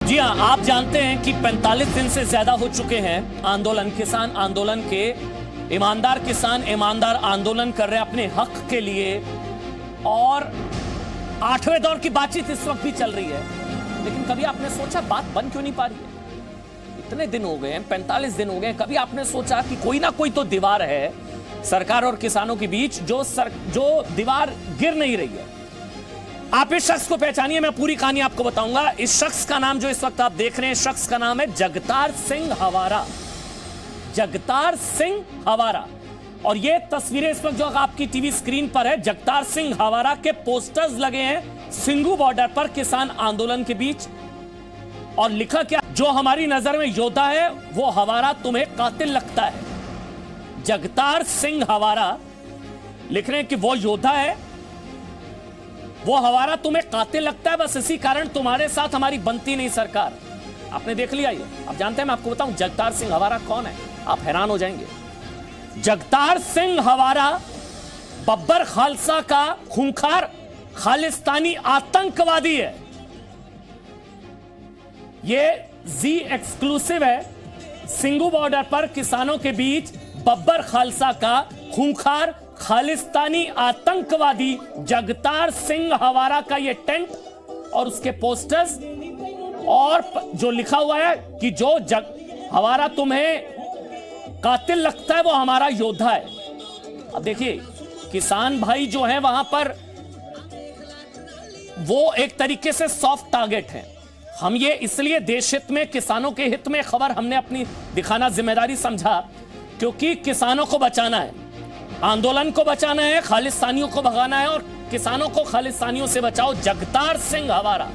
जी हाँ, आप जानते हैं कि 45 दिन से ज्यादा हो चुके हैं आंदोलन, किसान आंदोलन के। ईमानदार किसान ईमानदार आंदोलन कर रहे हैं अपने हक के लिए, और 8वें दौर की बातचीत इस वक्त भी चल रही है। लेकिन कभी आपने सोचा बात बन क्यों नहीं पा रही है? इतने दिन हो गए हैं, 45 दिन हो गए, कभी आपने सोचा कि कोई ना कोई तो दीवार है सरकार और किसानों के बीच, जो दीवार गिर नहीं रही है? आप इस शख्स को पहचानिए, मैं पूरी कहानी आपको बताऊंगा। इस शख्स का नाम जो इस वक्त आप देख रहे हैं, शख्स का नाम है जगतार सिंह हवारा। जगतार सिंह हवारा। और ये तस्वीरें इस वक्त जो आपकी टीवी स्क्रीन पर है, जगतार सिंह हवारा के पोस्टर्स लगे हैं सिंगू बॉर्डर पर किसान आंदोलन के बीच। और लिखा क्या, जो हमारी नजर में योद्धा है वो हवारा तुम्हें कातिल लगता है। जगतार सिंह हवारा लिख रहे हैं कि वो योद्धा है, वो हवारा तुम्हें कातिल लगता है, बस इसी कारण तुम्हारे साथ हमारी बनती नहीं सरकार। आपने देख लिया ये, आप जानते हैं, मैं आपको बताऊं जगतार सिंह हवारा कौन है, आप हैरान हो जाएंगे। जगतार सिंह हवारा बब्बर खालसा का खूंखार खालिस्तानी आतंकवादी है। ये जी एक्सक्लूसिव है। सिंगू बॉर्डर पर किसानों के बीच बब्बर खालसा का खूंखार खालिस्तानी आतंकवादी जगतार सिंह हवारा का ये टेंट और उसके पोस्टर्स, और जो लिखा हुआ है कि जो हवारा तुम्हें कातिल लगता है वो हमारा योद्धा है। अब देखिए, किसान भाई जो हैं वहां पर वो एक तरीके से सॉफ्ट टारगेट हैं। हम ये इसलिए देश हित में, किसानों के हित में खबर हमने अपनी दिखाना जिम्मेदारी समझा, क्योंकि किसानों को बचाना है, आंदोलन को बचाना है, खालिस्तानियों को भगाना है, और किसानों को खालिस्तानियों से बचाओ। जगतार सिंह हवारा।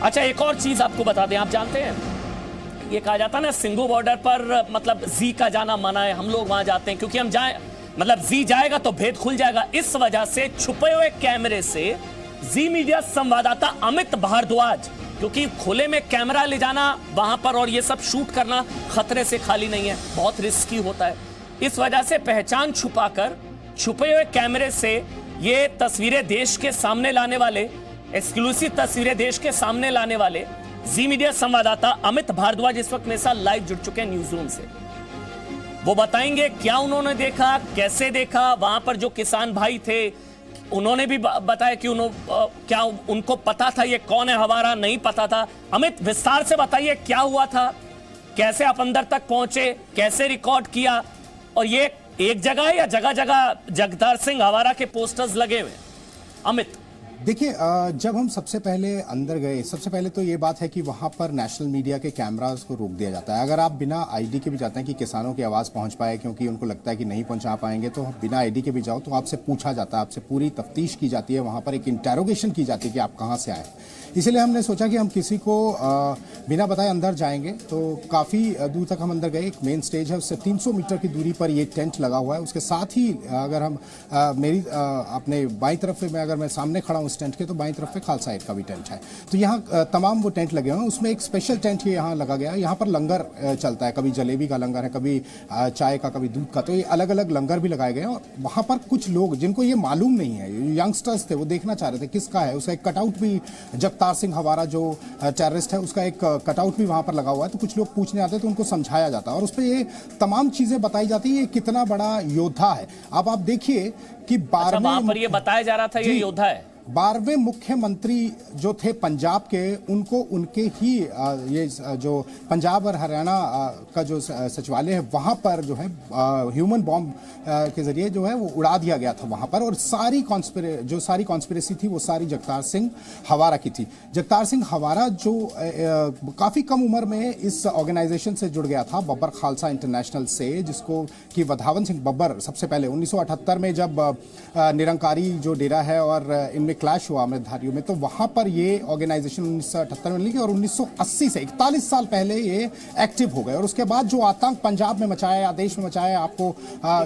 अच्छा, एक और चीज आपको बता दें, आप जानते हैं ये कहा जाता है ना सिंगू बॉर्डर पर मतलब जी का जाना मना है, हम लोग वहां जाते हैं क्योंकि हम जाए, मतलब जी जाएगा तो भेद खुल जाएगा। इस वजह से छुपे हुए कैमरे से जी मीडिया संवाददाता अमित भारद्वाज, क्योंकि खुले में कैमरा ले जाना वहां पर और ये सब शूट करना खतरे से खाली नहीं है, बहुत रिस्की होता है। इस वजह से पहचान छुपाकर छुपे हुए कैमरे से ये तस्वीरें देश के सामने लाने वाले, एक्सक्लूसिव तस्वीरें देश के सामने लाने वाले जी मीडिया संवाददाता अमित भारद्वाज इस वक्त मेरे साथ लाइव जुड़ चुके हैं न्यूज रूम से। वो बताएंगे क्या उन्होंने देखा, कैसे देखा, वहां पर जो किसान भाई थे उन्होंने भी बताया कि क्या उनको पता था ये कौन है हवारा, नहीं पता था। अमित, विस्तार से बताइए क्या हुआ था, कैसे आप अंदर तक पहुंचे, कैसे रिकॉर्ड किया, और ये एक जगह है या जगह जगह जगतार सिंह हवारा के पोस्टर्स लगे हुए? अमित देखिए, जब हम सबसे पहले अंदर गए, सबसे पहले तो ये बात है कि वहां पर नेशनल मीडिया के कैमरास को रोक दिया जाता है। अगर आप बिना आईडी के भी जाते हैं कि किसानों की आवाज़ पहुंच पाए, क्योंकि उनको लगता है कि नहीं पहुंचा पाएंगे, तो बिना आईडी के भी जाओ तो आपसे पूछा जाता है, आपसे पूरी तफ्तीश की जाती है, वहां पर एक इंटेरोगेशन की जाती है कि आप कहाँ से आए। इसलिए हमने सोचा कि हम किसी को बिना बताए अंदर जाएंगे, तो काफ़ी दूर तक हम अंदर गए। एक मेन स्टेज है, उससे 300 मीटर की दूरी पर ये टेंट लगा हुआ है। उसके साथ ही अगर हम अपने बाईं तरफ में, अगर मैं सामने खड़ा हूँ टेंट के, तो बाईं तरफ पे खालसा एड का भी टेंट है। तो यहाँ तमाम वो टेंट लगे हुए हैं। उसमें एक स्पेशल टेंट ये यहाँ लगा गया है। यहाँ पर लंगर चलता है, कभी जलेबी का लंगर है, कभी चाय का, कभी दूध का, तो ये अलग अलग लंगर भी लगाए गए हैं। और वहाँ पर कुछ लोग जिनको ये मालूम नहीं है, यंगस्टर्स थे, वो देखना चाह रहे थे किसका है। उसका एक कटआउट भी, जगतार सिंह हवारा जो टेररिस्ट है उसका एक कटआउट भी वहाँ पर लगा हुआ है। तो कुछ लोग पूछने आते हैं तो उनको समझाया जाता है और उस पर ये तमाम चीज़ें बताई जाती है, ये कितना बड़ा योद्धा है। अब आप देखिए कि 12वें पर ये बताया जा रहा था ये योद्धा है। 12वें मुख्यमंत्री जो थे पंजाब के, उनको उनके ही ये जो पंजाब और हरियाणा का जो सचिवालय है वहाँ पर जो है ह्यूमन बॉम्ब के जरिए जो है वो उड़ा दिया गया था वहाँ पर। और सारी कॉन्स्पिरेसी थी वो सारी जगतार सिंह हवारा की थी। जगतार सिंह हवारा जो काफ़ी कम उम्र में इस ऑर्गेनाइजेशन से जुड़ गया था, बब्बर खालसा इंटरनेशनल से, जिसको कि वधावन सिंह बब्बर सबसे पहले 1978 में जब निरंकारी जो डेरा है और इनमें क्लैश हुआ अमृतधारियों में, तो वहां पर ये ऑर्गेनाइजेशन 1978 में लिखी और 1980 से 41 साल पहले ये एक्टिव हो गए। और उसके बाद जो आतंक पंजाब में मचाया या देश में मचाया, आपको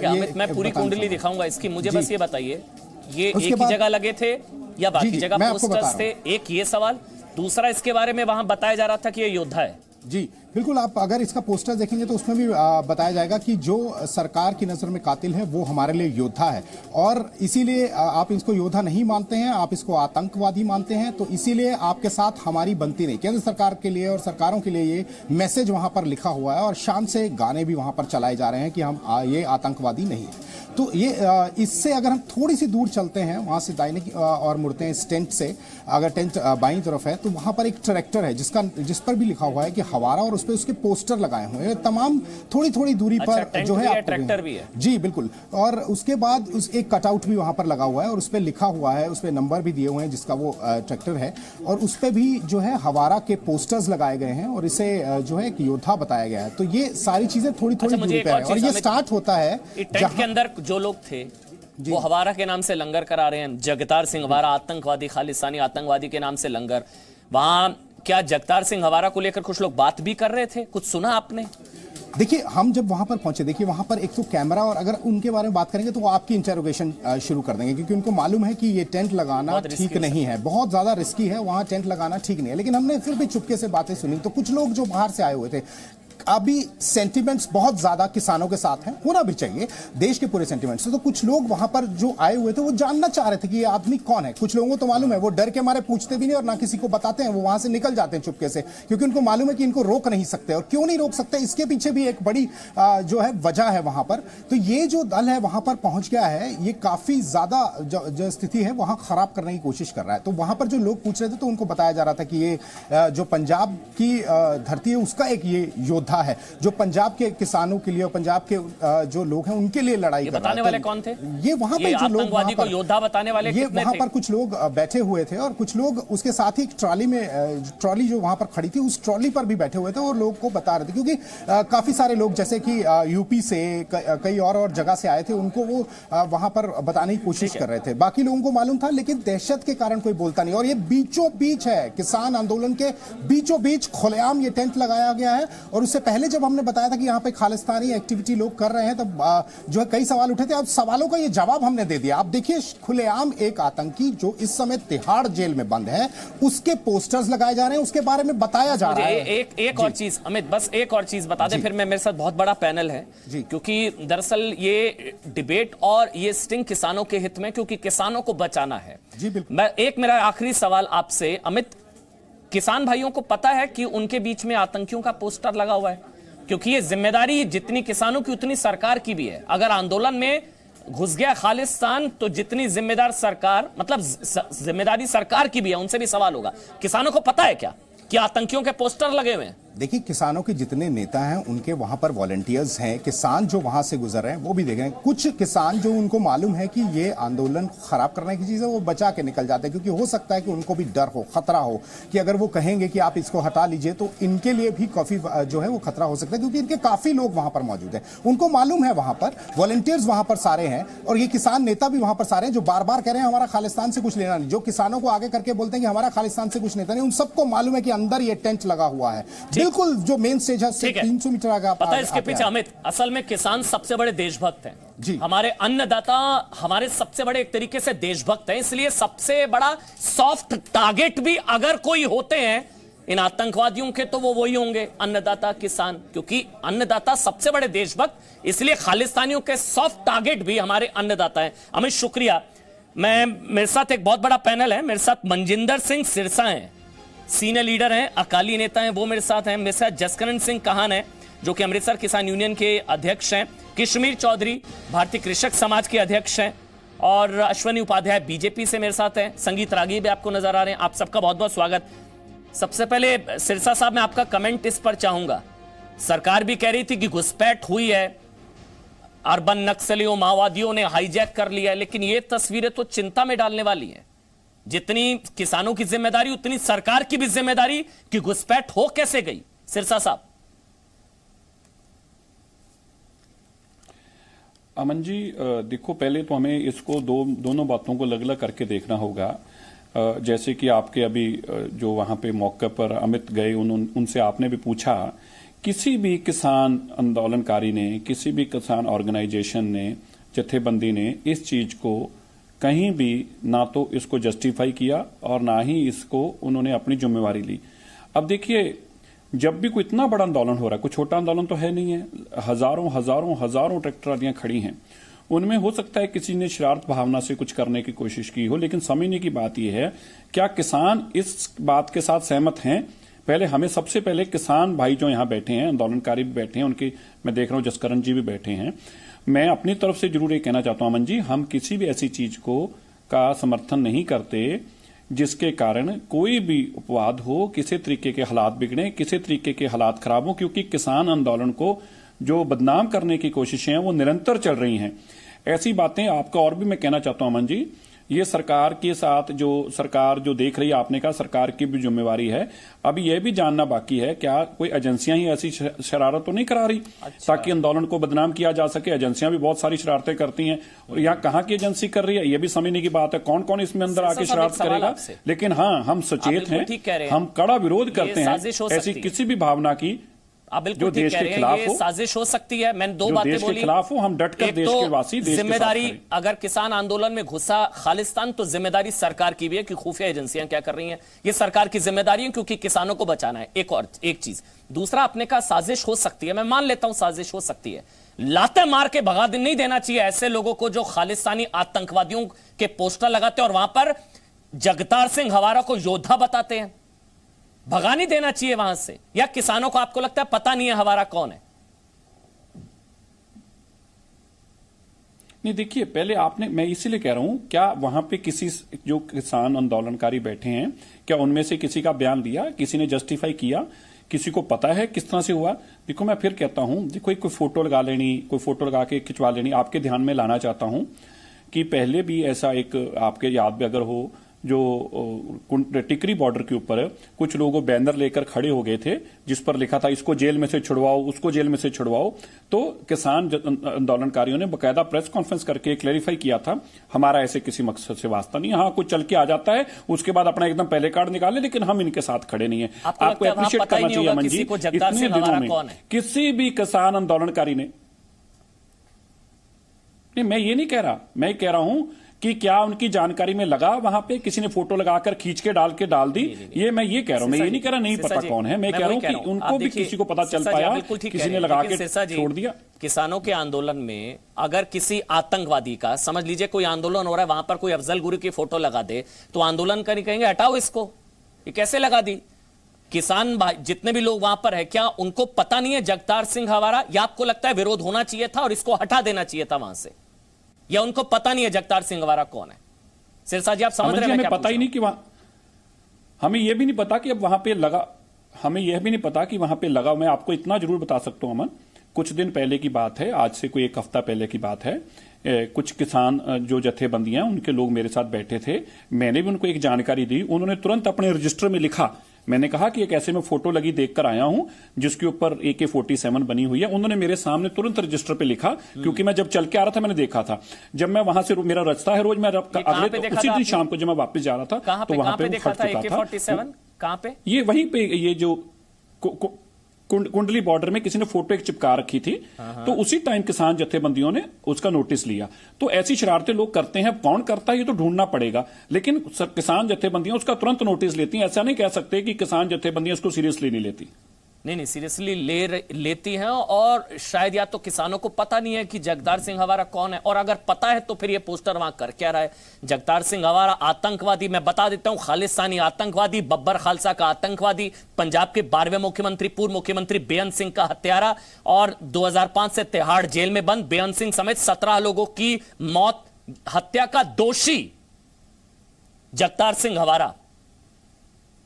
ये मैं पूरी कुंडली दिखाऊंगा इसकी, मुझे बस ये बताइए, ये एक ही जगह लगे थे या बाकी जगह पोस्टर्स थे? एक ये सवाल। दूसरा, इसके बारे में वहां बताया जा रहा था कि ये योद्धा है। जी बिल्कुल, आप अगर इसका पोस्टर देखेंगे तो उसमें भी बताया जाएगा कि जो सरकार की नजर में कातिल है वो हमारे लिए योद्धा है, और इसीलिए आप इसको योद्धा नहीं मानते हैं, आप इसको आतंकवादी मानते हैं, तो इसीलिए आपके साथ हमारी बनती नहीं। केंद्र सरकार के लिए और सरकारों के लिए ये मैसेज वहां पर लिखा हुआ है और शान से गाने भी वहां पर चलाए जा रहे हैं कि हम ये आतंकवादी नहीं है। तो ये इससे अगर हम थोड़ी सी दूर चलते हैं वहां से दाहिने और मुड़ते हैं इस टेंट से, अगर टेंट बाईं तरफ है तो वहां पर एक ट्रैक्टर है जिस पर भी लिखा हुआ है कि हवारा, और उस पर उसके पोस्टर लगाए हुए हैं तमाम थोड़ी थोड़ी दूरी पर जो है ट्रैक्टर भी है। जी बिल्कुल, और उसके बाद एक कटआउट भी वहां पर लगा हुआ है और उस पर लिखा हुआ है, उस पर नंबर भी दिए हुए हैं जिसका वो ट्रैक्टर है, और उस पर भी जो है हवारा के पोस्टर्स लगाए गए हैं और इसे जो है एक योद्धा बताया गया है। तो ये सारी चीजें थोड़ी थोड़ी दूरी पर है और ये स्टार्ट होता है टेंट के अंदर जो लोग थे वो हवारा के नाम से लंगर करा रहे हैं। जगतार सिंह हवारा आतंकवादी, खालिस्तानी आतंकवादी के नाम से लंगर। वहां क्या जगतार सिंह हवारा को लेकर कुछ लोग बात भी कर रहे थे? कुछ सुना आपने? देखिए, हम जब वहां पर पहुंचे, देखिए वहां पर एक तो कैमरा, और अगर उनके बारे में बात करेंगे तो वो आपकी इंटरोगेशन शुरू कर देंगे, क्योंकि उनको मालूम है कि ये टेंट लगाना ठीक नहीं है, बहुत ज्यादा रिस्की है, वहां टेंट लगाना ठीक नहीं है। लेकिन हमने फिर भी चुपके से बातें सुनी। तो कुछ लोग जो बाहर से आए हुए थे, अभी सेंटिमेंट्स बहुत ज्यादा किसानों के साथ हैं, होना भी चाहिए देश के पूरे सेंटिमेंट्स। तो कुछ लोग वहां पर जो आए हुए थे वो जानना चाह रहे थे कि ये आदमी कौन है। कुछ लोगों को तो मालूम है, वो डर के मारे पूछते भी नहीं और ना किसी को बताते हैं, वो वहां से निकल जाते हैं चुपके से, क्योंकि उनको मालूम है कि इनको रोक नहीं सकते। और क्यों नहीं रोक सकते, इसके पीछे भी एक बड़ी जो है वजह है वहां पर। तो ये जो दल है वहां पर पहुंच गया है, ये काफी ज्यादा जो स्थिति है वहां खराब करने की कोशिश कर रहा है। तो वहां पर जो लोग पूछ रहे थे तो उनको बताया जा रहा था कि ये जो पंजाब की धरती है उसका एक ये योद्धा है, जो पंजाब के किसानों के लिए और पंजाब के जो लोग हैं उनके लिए लड़ाई कर रहा है। बताने वाले कौन थे? ये वहां पे जो लोग आतंकवादी को योद्धा बताने वाले ये वहां पर कुछ लोग बैठे हुए थे, और कुछ लोग उसके साथ ही एक ट्रॉली जो वहां पर खड़ी थी उस ट्रॉली पर भी बैठे हुए थे और लोग को बता रहे थे, क्योंकि काफी सारे लोग जैसे कि यूपी से कई और जगह से आए थे, उनको वो वहां पर बताने की कोशिश कर रहे थे। बाकी लोगों को मालूम था, लेकिन दहशत के कारण कोई बोलता नहीं। और ये बीचों बीच है, किसान आंदोलन के बीचों बीच खुलेआम ये टेंट लगाया गया है। और उससे पहले जब हमने बताया था कि यहाँ पे खालिस्तानी एक्टिविटी लोग कर रहे हैं, तब जो है कई सवाल उठे थे। अब सवालों का ये जवाब हमने दे दिया। आप देखिए, खुलेआम एक आतंकी जो इस समय तिहाड़ जेल में बंद है, उसके पोस्टर्स लगाए जा रहे हैं, उसके बारे में बताया जा रहा है। एक और चीज अमित, बस एक और चीज बता दे, फिर मेरे साथ बहुत बड़ा पैनल है, क्योंकि दरअसल ये डिबेट और ये स्टिंग किसानों के हित में, क्योंकि किसानों को बचाना है। जी बिल्कुल। मैं मेरा आखिरी सवाल आपसे अमित, किसान भाइयों को पता है कि उनके बीच में आतंकियों का पोस्टर लगा हुआ है? क्योंकि ये जिम्मेदारी जितनी किसानों की उतनी सरकार की भी है। अगर आंदोलन में घुस गया खालिस्तान तो जितनी जिम्मेदार सरकार, मतलब जिम्मेदारी सरकार की भी है, उनसे भी सवाल होगा। किसानों को पता है क्या कि आतंकियों के पोस्टर लगे हुए हैं? देखिए, किसानों के जितने नेता हैं उनके वहां पर वॉलंटियर्स हैं, किसान जो वहां से गुजर रहे हैं वो भी देख रहे हैं। कुछ किसान जो उनको मालूम है कि ये आंदोलन खराब करने की चीज है, वो बचा के निकल जाते हैं, क्योंकि हो सकता है कि उनको भी डर हो, खतरा हो कि अगर वो कहेंगे कि आप इसको हटा लीजिए तो इनके लिए भी काफी जो है वो खतरा हो सकता है, क्योंकि इनके काफी लोग वहां पर मौजूद हैं। उनको मालूम है, वहां पर वॉलंटियर्स वहां पर सारे हैं, और ये किसान नेता भी वहां पर सारे हैं जो बार बार कह रहे हैं हमारा खालिस्तान से कुछ लेना नहीं, जो किसानों को आगे करके बोलते हैं कि हमारा खालिस्तान से कुछ नेता नहीं। उन सबको मालूम है कि अंदर ये टेंट लगा हुआ है, बिल्कुल जो मेन 300 मीटर आगे। पता है इसके पीछे अमित, असल में किसान सबसे बड़े देशभक्त हैं जी। हमारे अन्नदाता हमारे सबसे बड़े एक तरीके से देशभक्त हैं, इसलिए सबसे बड़ा सॉफ्ट टारगेट भी अगर कोई होते हैं इन आतंकवादियों के तो वो वही होंगे, अन्नदाता किसान, क्योंकि अन्नदाता सबसे बड़े देशभक्त, इसलिए खालिस्तानियों के सॉफ्ट टारगेट भी हमारे अन्नदाता हैं। अमित शुक्रिया। मेरे साथ एक बहुत बड़ा पैनल है, मेरे साथ मनजिंदर सिंह सिरसा हैं, सीनियर लीडर हैं, अकाली नेता हैं, वो मेरे साथ हैं। मेरे साथ जसकरण सिंह काहन है जो कि अमृतसर किसान यूनियन के अध्यक्ष हैं, कश्मीर चौधरी भारतीय कृषक समाज के अध्यक्ष हैं, और अश्वनी उपाध्याय बीजेपी से मेरे साथ हैं। संगीत रागी भी आपको नजर आ रहे हैं। आप सबका बहुत बहुत स्वागत। सबसे पहले सिरसा साहब, मैं आपका कमेंट इस पर चाहूंगा। सरकार भी कह रही थी कि घुसपैठ हुई है, अर्बन नक्सलियों माओवादियों ने हाईजैक कर लिया है, लेकिन ये तस्वीरें तो चिंता में डालने वाली हैं। जितनी किसानों की जिम्मेदारी उतनी सरकार की भी जिम्मेदारी कि घुसपैठ हो कैसे गई। सिरसा साहब। अमन जी, देखो, पहले तो हमें इसको दोनों बातों को अलग अलग करके देखना होगा। जैसे कि आपके अभी जो वहां पे मौके पर अमित गए, उनसे आपने भी पूछा, किसी भी किसान आंदोलनकारी ने, किसी भी किसान ऑर्गेनाइजेशन ने, जथेबंदी ने इस चीज को कहीं भी ना तो इसको जस्टिफाई किया और ना ही इसको उन्होंने अपनी जिम्मेवारी ली। अब देखिए, जब भी कोई इतना बड़ा आंदोलन हो रहा है, कोई छोटा आंदोलन तो है नहीं है, हजारों हजारों हजारों ट्रैक्टर आदियां खड़ी हैं, उनमें हो सकता है किसी ने शरारत भावना से कुछ करने की कोशिश की हो, लेकिन समझने की बात यह है क्या किसान इस बात के साथ सहमत हैं? पहले हमें सबसे पहले किसान भाई जो यहां बैठे हैं, आंदोलनकारी भी बैठे हैं, उनकी मैं देख रहा हूं जसकरण जी भी बैठे हैं, मैं अपनी तरफ से जरूर ये कहना चाहता हूं अमन जी, हम किसी भी ऐसी चीज को का समर्थन नहीं करते जिसके कारण कोई भी अपवाद हो, किसी तरीके के हालात बिगड़े, किसी तरीके के हालात खराब हो, क्योंकि किसान आंदोलन को जो बदनाम करने की कोशिशें हैं वो निरंतर चल रही हैं। ऐसी बातें आपका और भी मैं कहना चाहता हूं अमन जी, ये सरकार के साथ जो सरकार जो देख रही है, आपने कहा सरकार की भी जिम्मेवारी है, अभी यह भी जानना बाकी है क्या कोई एजेंसियां ही ऐसी शरारत तो नहीं करा रही ताकि आंदोलन को बदनाम किया जा सके। एजेंसियां भी बहुत सारी शरारतें करती हैं, और यहाँ कहां की एजेंसी कर रही है ये भी समझने की बात है, कौन कौन इसमें अंदर आके शरारत करेगा। लेकिन हाँ, हम सचेत हैं, हम कड़ा विरोध करते हैं ऐसी किसी भी भावना की आप बिल्कुल ठीक कह रहे हैं, ये साजिश हो सकती है। मैंने दो बातें बोली, खिलाफ हो, हम डटकर देश के वासी, देश जिम्मेदारी, अगर किसान आंदोलन में घुसा खालिस्तान तो जिम्मेदारी सरकार की भी है कि खुफिया एजेंसियां क्या कर रही हैं, ये सरकार की जिम्मेदारी है क्योंकि किसानों को बचाना है। एक चीज, दूसरा आपने कहा साजिश हो सकती है, मैं मान लेता हूं साजिश हो सकती है, लाते मार के भगा नहीं देना चाहिए ऐसे लोगों को जो खालिस्तानी आतंकवादियों के पोस्टर लगाते हैं और वहां पर जगतार सिंह हवारा को योद्धा बताते हैं, भगा नहीं देना चाहिए वहां से। या किसानों को आपको लगता है पता नहीं है हवारा कौन है? नहीं, देखिए पहले आपने, मैं इसीलिए कह रहा हूं, क्या वहां पे किसी जो किसान आंदोलनकारी बैठे हैं, क्या उनमें से किसी का बयान दिया, किसी ने जस्टिफाई किया, किसी को पता है किस तरह से हुआ? देखो मैं फिर कहता हूं, देखो कोई फोटो लगा लेनी, कोई फोटो लगा के खिंचवा लेनी, आपके ध्यान में लाना चाहता हूं कि पहले भी ऐसा एक आपके याद में अगर हो, जो टिकरी बॉर्डर के ऊपर कुछ लोग बैनर लेकर खड़े हो गए थे जिस पर लिखा था इसको जेल में से छुड़वाओ, उसको जेल में से छुड़वाओ, तो किसान आंदोलनकारियों ने बकायदा प्रेस कॉन्फ्रेंस करके क्लैरिफाई किया था हमारा ऐसे किसी मकसद से वास्ता नहीं, हाँ कुछ चल के आ जाता है उसके बाद अपना एकदम पहले कार्ड निकाले, लेकिन हम इनके साथ खड़े नहीं है। आपको अप्रिशिएट करना चाहिए अमन जी, इतने दिनों में किसी भी किसान आंदोलनकारी ने, नहीं मैं ये नहीं कह रहा, मैं कह रहा हूं कि क्या उनकी जानकारी में लगा, वहां पे किसी ने फोटो लगाकर खींच के डाल दी, ये मैं ये कह रहा हूं, मैं ये नहीं कह रहा नहीं पता कौन है, मैं कह रहा हूं कि उनको भी किसी को पता चल पाया, किसी ने लगा के छोड़ दिया। किसानों के आंदोलन में अगर किसी आतंकवादी का, समझ लीजिए कोई आंदोलन हो रहा है, वहां पर कोई अफजल गुरु की फोटो लगा दे तो आंदोलनकारी कहेंगे हटाओ इसको, ये कैसे लगा दी? किसान भाई जितने भी लोग वहां पर है, क्या उनको पता नहीं है जगतार सिंह हवारा, या आपको लगता है विरोध होना चाहिए था और इसको हटा देना चाहिए था वहां से, या उनको पता नहीं है जगतार सिंह हवारा कौन है? सिरसा जी आप समझ रहे हैं, हमें पता ही नहीं कि वहां, हमें यह भी नहीं पता कि अब वहां पे लगा, हमें यह भी नहीं पता कि वहां पे लगा। मैं आपको इतना जरूर बता सकता हूं अमन, कुछ दिन पहले की बात है, आज से कोई एक हफ्ता पहले की बात है, कुछ किसान जो जथेबंदियां उनके लोग मेरे साथ बैठे थे, मैंने भी उनको एक जानकारी दी, उन्होंने तुरंत अपने रजिस्टर में लिखा, मैंने कहा कि एक ऐसे में फोटो लगी देखकर आया हूं जिसके ऊपर AK-47 बनी हुई है, उन्होंने मेरे सामने तुरंत रजिस्टर पे लिखा, क्योंकि मैं जब चल के आ रहा था मैंने देखा था, जब मैं वहां से, मेरा रास्ता है रोज, मैं उसी दिन शाम को जब मैं वापस जा रहा था तो वहां पे देखा था AK-47 कहां पे? ये वहीं पे, ये जो कुंडली बॉर्डर में किसी ने फोटो एक चिपका रखी थी, तो उसी टाइम किसान जथेबंदियों ने उसका नोटिस लिया। तो ऐसी शरारतें लोग करते हैं, कौन करता है ये तो ढूंढना पड़ेगा, लेकिन किसान जथेबंदियां उसका तुरंत नोटिस लेती हैं। ऐसा नहीं कह सकते कि किसान जथेबंदियां उसको सीरियसली नहीं लेती, नहीं सीरियसली लेती हैं, और शायद या तो किसानों को पता नहीं है कि जगतार सिंह हवारा कौन है, और अगर पता है तो फिर ये पोस्टर वहां कर क्या रहा है। जगतार सिंह हवारा आतंकवादी, मैं बता देता हूं, खालिस्तानी आतंकवादी, बब्बर खालसा का आतंकवादी, पंजाब के 12वें मुख्यमंत्री, पूर्व मुख्यमंत्री बेअंत सिंह का हत्यारा, और 2005 से तिहाड़ जेल में बंद बेअंत सिंह समेत 17 लोगों की मौत, हत्या का दोषी जगतार सिंह हवारा।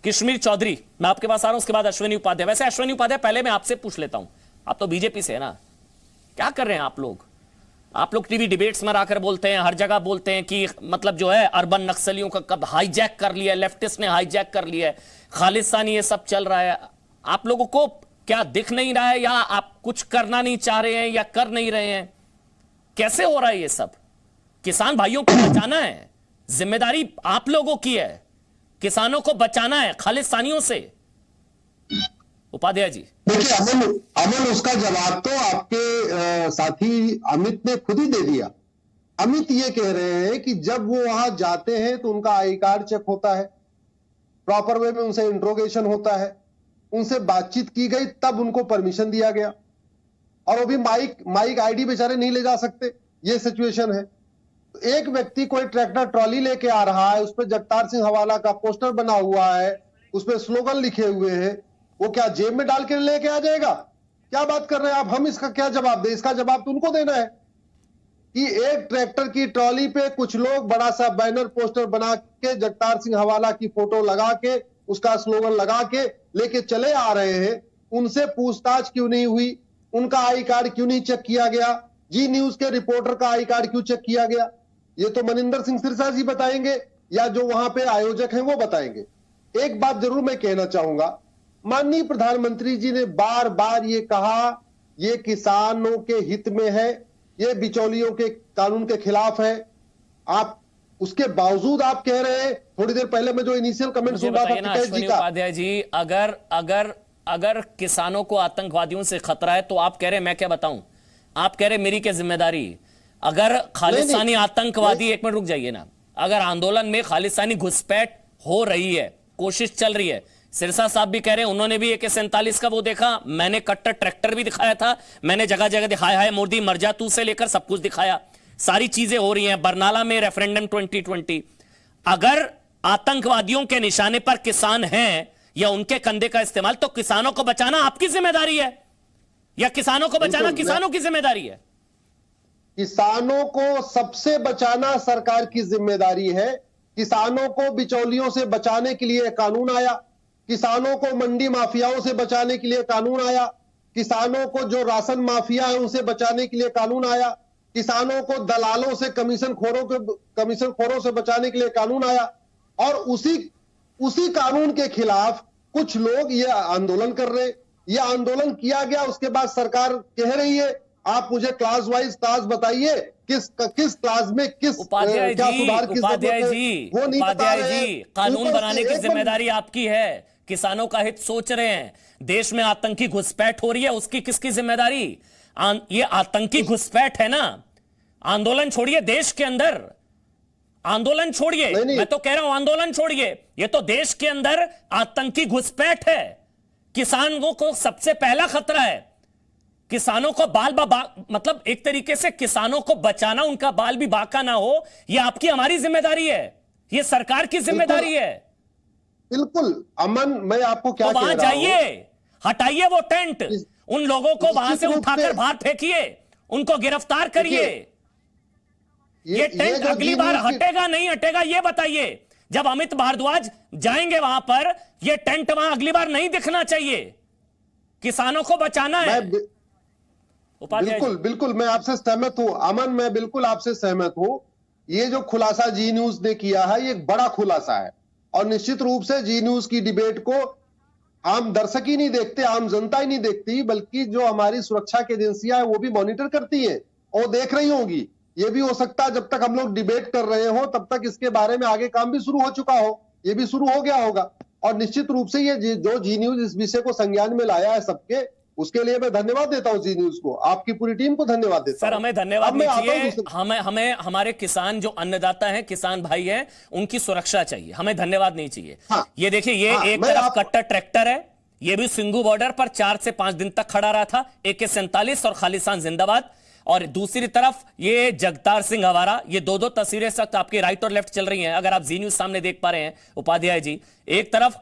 कश्मीर चौधरी, मैं आपके पास आ रहा हूं, उसके बाद अश्विनी उपाध्याय। वैसे अश्विनी उपाध्याय पहले मैं आपसे पूछ लेता हूं, आप तो बीजेपी से है ना, क्या कर रहे हैं आप लोग टीवी डिबेट्स में आकर बोलते हैं, हर जगह बोलते हैं कि मतलब जो है अर्बन नक्सलियों का कब हाईजैक कर लिया, लेफ्टिस्ट ने हाईजैक कर लिया है, खालिस्तानी ये सब चल रहा है। आप लोगों को क्या दिख नहीं रहा है, या आप कुछ करना नहीं चाह रहे हैं, या कर नहीं रहे हैं? कैसे हो रहा है ये सब? किसान भाइयों को बचाना है, जिम्मेदारी आप लोगों की है, किसानों को बचाना है खालिस्तानियों से। उपाध्याय जी देखिए, अमन उसका जवाब तो आपके साथी अमित ने खुद ही दे दिया। अमित ये कह रहे हैं कि जब वो वहां जाते हैं तो उनका आई कार्ड चेक होता है, प्रॉपर वे में उनसे इंट्रोगेशन होता है, उनसे बातचीत की गई, तब उनको परमिशन दिया गया, और वो भी माइक आईडी बेचारे नहीं ले जा सकते, ये सिचुएशन है। एक व्यक्ति कोई ट्रैक्टर ट्रॉली लेके आ रहा है, उस पर जगतार सिंह हवाला का पोस्टर बना हुआ है, उस पर स्लोगन लिखे हुए हैं, वो क्या जेब में डाल के लेके आ जाएगा? क्या बात कर रहे हैं आप? हम इसका क्या जवाब दें? इसका जवाब तो उनको देना है कि एक ट्रैक्टर की ट्रॉली पे कुछ लोग बड़ा सा बैनर पोस्टर बना के जगतार सिंह हवाला की फोटो लगा के, उसका स्लोगन लगा के लेके चले आ रहे हैं। उनसे पूछताछ क्यों नहीं हुई? उनका आई कार्ड क्यों नहीं चेक किया गया? जी न्यूज के रिपोर्टर का आई कार्ड क्यों चेक किया गया? ये तो मनिंदर सिंह सिरसा जी बताएंगे, या जो वहां पे आयोजक हैं वो बताएंगे। एक बात जरूर मैं कहना चाहूंगा, माननीय प्रधानमंत्री जी ने बार बार ये कहा, ये किसानों के हित में है, ये बिचौलियों के कानून के खिलाफ है। आप उसके बावजूद आप कह रहे हैं, थोड़ी देर पहले मैं जो इनिशियल कमेंट सुन रहा था टिकैत जी का, उपाध्याय जी, अगर किसानों को आतंकवादियों से खतरा है तो आप कह रहे हैं मैं क्या बताऊं? आप कह रहे मेरी क्या जिम्मेदारी? अगर खालिस्तानी आतंकवादी, एक मिनट रुक जाइए ना, अगर आंदोलन में खालिस्तानी घुसपैठ हो रही है, कोशिश चल रही है, सिरसा साहब भी कह रहे हैं उन्होंने भी AK-47 का वो देखा, मैंने कट्टर ट्रैक्टर भी दिखाया था, मैंने जगह जगह दिखाया है, मोदी मर जा तू से लेकर सब कुछ दिखाया, सारी चीजें हो रही हैं। बरनाला में रेफरेंडम 2020, अगर आतंकवादियों के निशाने पर किसान हैं या उनके कंधे का इस्तेमाल, तो किसानों को बचाना आपकी जिम्मेदारी है या किसानों को बचाना किसानों की जिम्मेदारी है? किसानों को सबसे बचाना सरकार की जिम्मेदारी है। किसानों को बिचौलियों से बचाने के लिए कानून आया, किसानों को मंडी माफियाओं से बचाने के लिए कानून आया, किसानों को जो राशन माफिया है उनसे बचाने के लिए कानून आया, किसानों को दलालों से कमीशन खोरों से बचाने के लिए कानून आया। और उसी कानून के खिलाफ कुछ लोग ये आंदोलन कर रहे, ये आंदोलन किया गया, उसके बाद सरकार कह रही है आप मुझे क्लास वाइज क्लास बताइए, किस क्लास में किस क्या सुधार की जरूरत है, वो नहीं बता रहे हैं। कानून बनाने की जिम्मेदारी आपकी है, किसानों का हित सोच रहे हैं, देश में आतंकी घुसपैठ हो रही है, उसकी किसकी जिम्मेदारी? ये आतंकी घुसपैठ है ना, आंदोलन छोड़िए, देश के अंदर आंदोलन छोड़िए, मैं तो कह रहा हूं आंदोलन छोड़िए, ये तो देश के अंदर आतंकी घुसपैठ है, किसानों को सबसे पहला खतरा है। किसानों को मतलब एक तरीके से किसानों को बचाना, उनका बाल भी बाका ना हो, यह आपकी हमारी जिम्मेदारी है, यह सरकार की जिम्मेदारी है। बिल्कुल अमन, मैं आपको क्या तो वहां जाइए, हटाइए वो टेंट, उन लोगों को वहां से उठाकर बाहर फेंकिए, उनको गिरफ्तार करिए। ये टेंट अगली बार हटेगा नहीं हटेगा ये बताइए। जब अमित भारद्वाज जाएंगे वहां पर, ये टेंट वहां अगली बार नहीं दिखना चाहिए, किसानों को बचाना है। बिल्कुल मैं आपसे सहमत हूं अमन, मैं बिल्कुल आपसे सहमत हूं। ये जो खुलासा जी न्यूज ने किया है, ये एक बड़ा खुलासा है, और निश्चित रूप से जी न्यूज की डिबेट को आम दर्शक ही नहीं देखते, आम जनता ही नहीं देखती, बल्कि जो हमारी सुरक्षा की एजेंसियां हैं वो भी मॉनिटर करती है और देख रही होंगी। ये भी हो सकता है जब तक हम लोग डिबेट कर रहे हो तब तक इसके बारे में आगे काम भी शुरू हो चुका हो, ये भी शुरू हो गया होगा। और निश्चित रूप से ये जो जी न्यूज इस विषय को संज्ञान में लाया है सबके, उसके लिए मैं धन्यवाद देता हूं जी न्यूज को, आपकी पूरी टीम को धन्यवाद देता हूं। सर हमें धन्यवाद नहीं चाहिए, हमें हमारे किसान जो अन्नदाता हैं, किसान भाई हैं, उनकी सुरक्षा चाहिए, हमें धन्यवाद नहीं चाहिए। हाँ, ये देखिए, ये एक तरफ कट्टर ट्रैक्टर है, ये भी सिंगू बॉर्डर पर 4 से 5 दिन तक खड़ा रहा था, AK-47 और खालिस्तान जिंदाबाद। और दूसरी तरफ ये जगतार सिंह हवारा, ये दो तस्वीरें सख्त आपके राइट और लेफ्ट चल रही हैं, अगर आप जी न्यूज सामने देख पा रहे हैं उपाध्याय जी। एक तरफ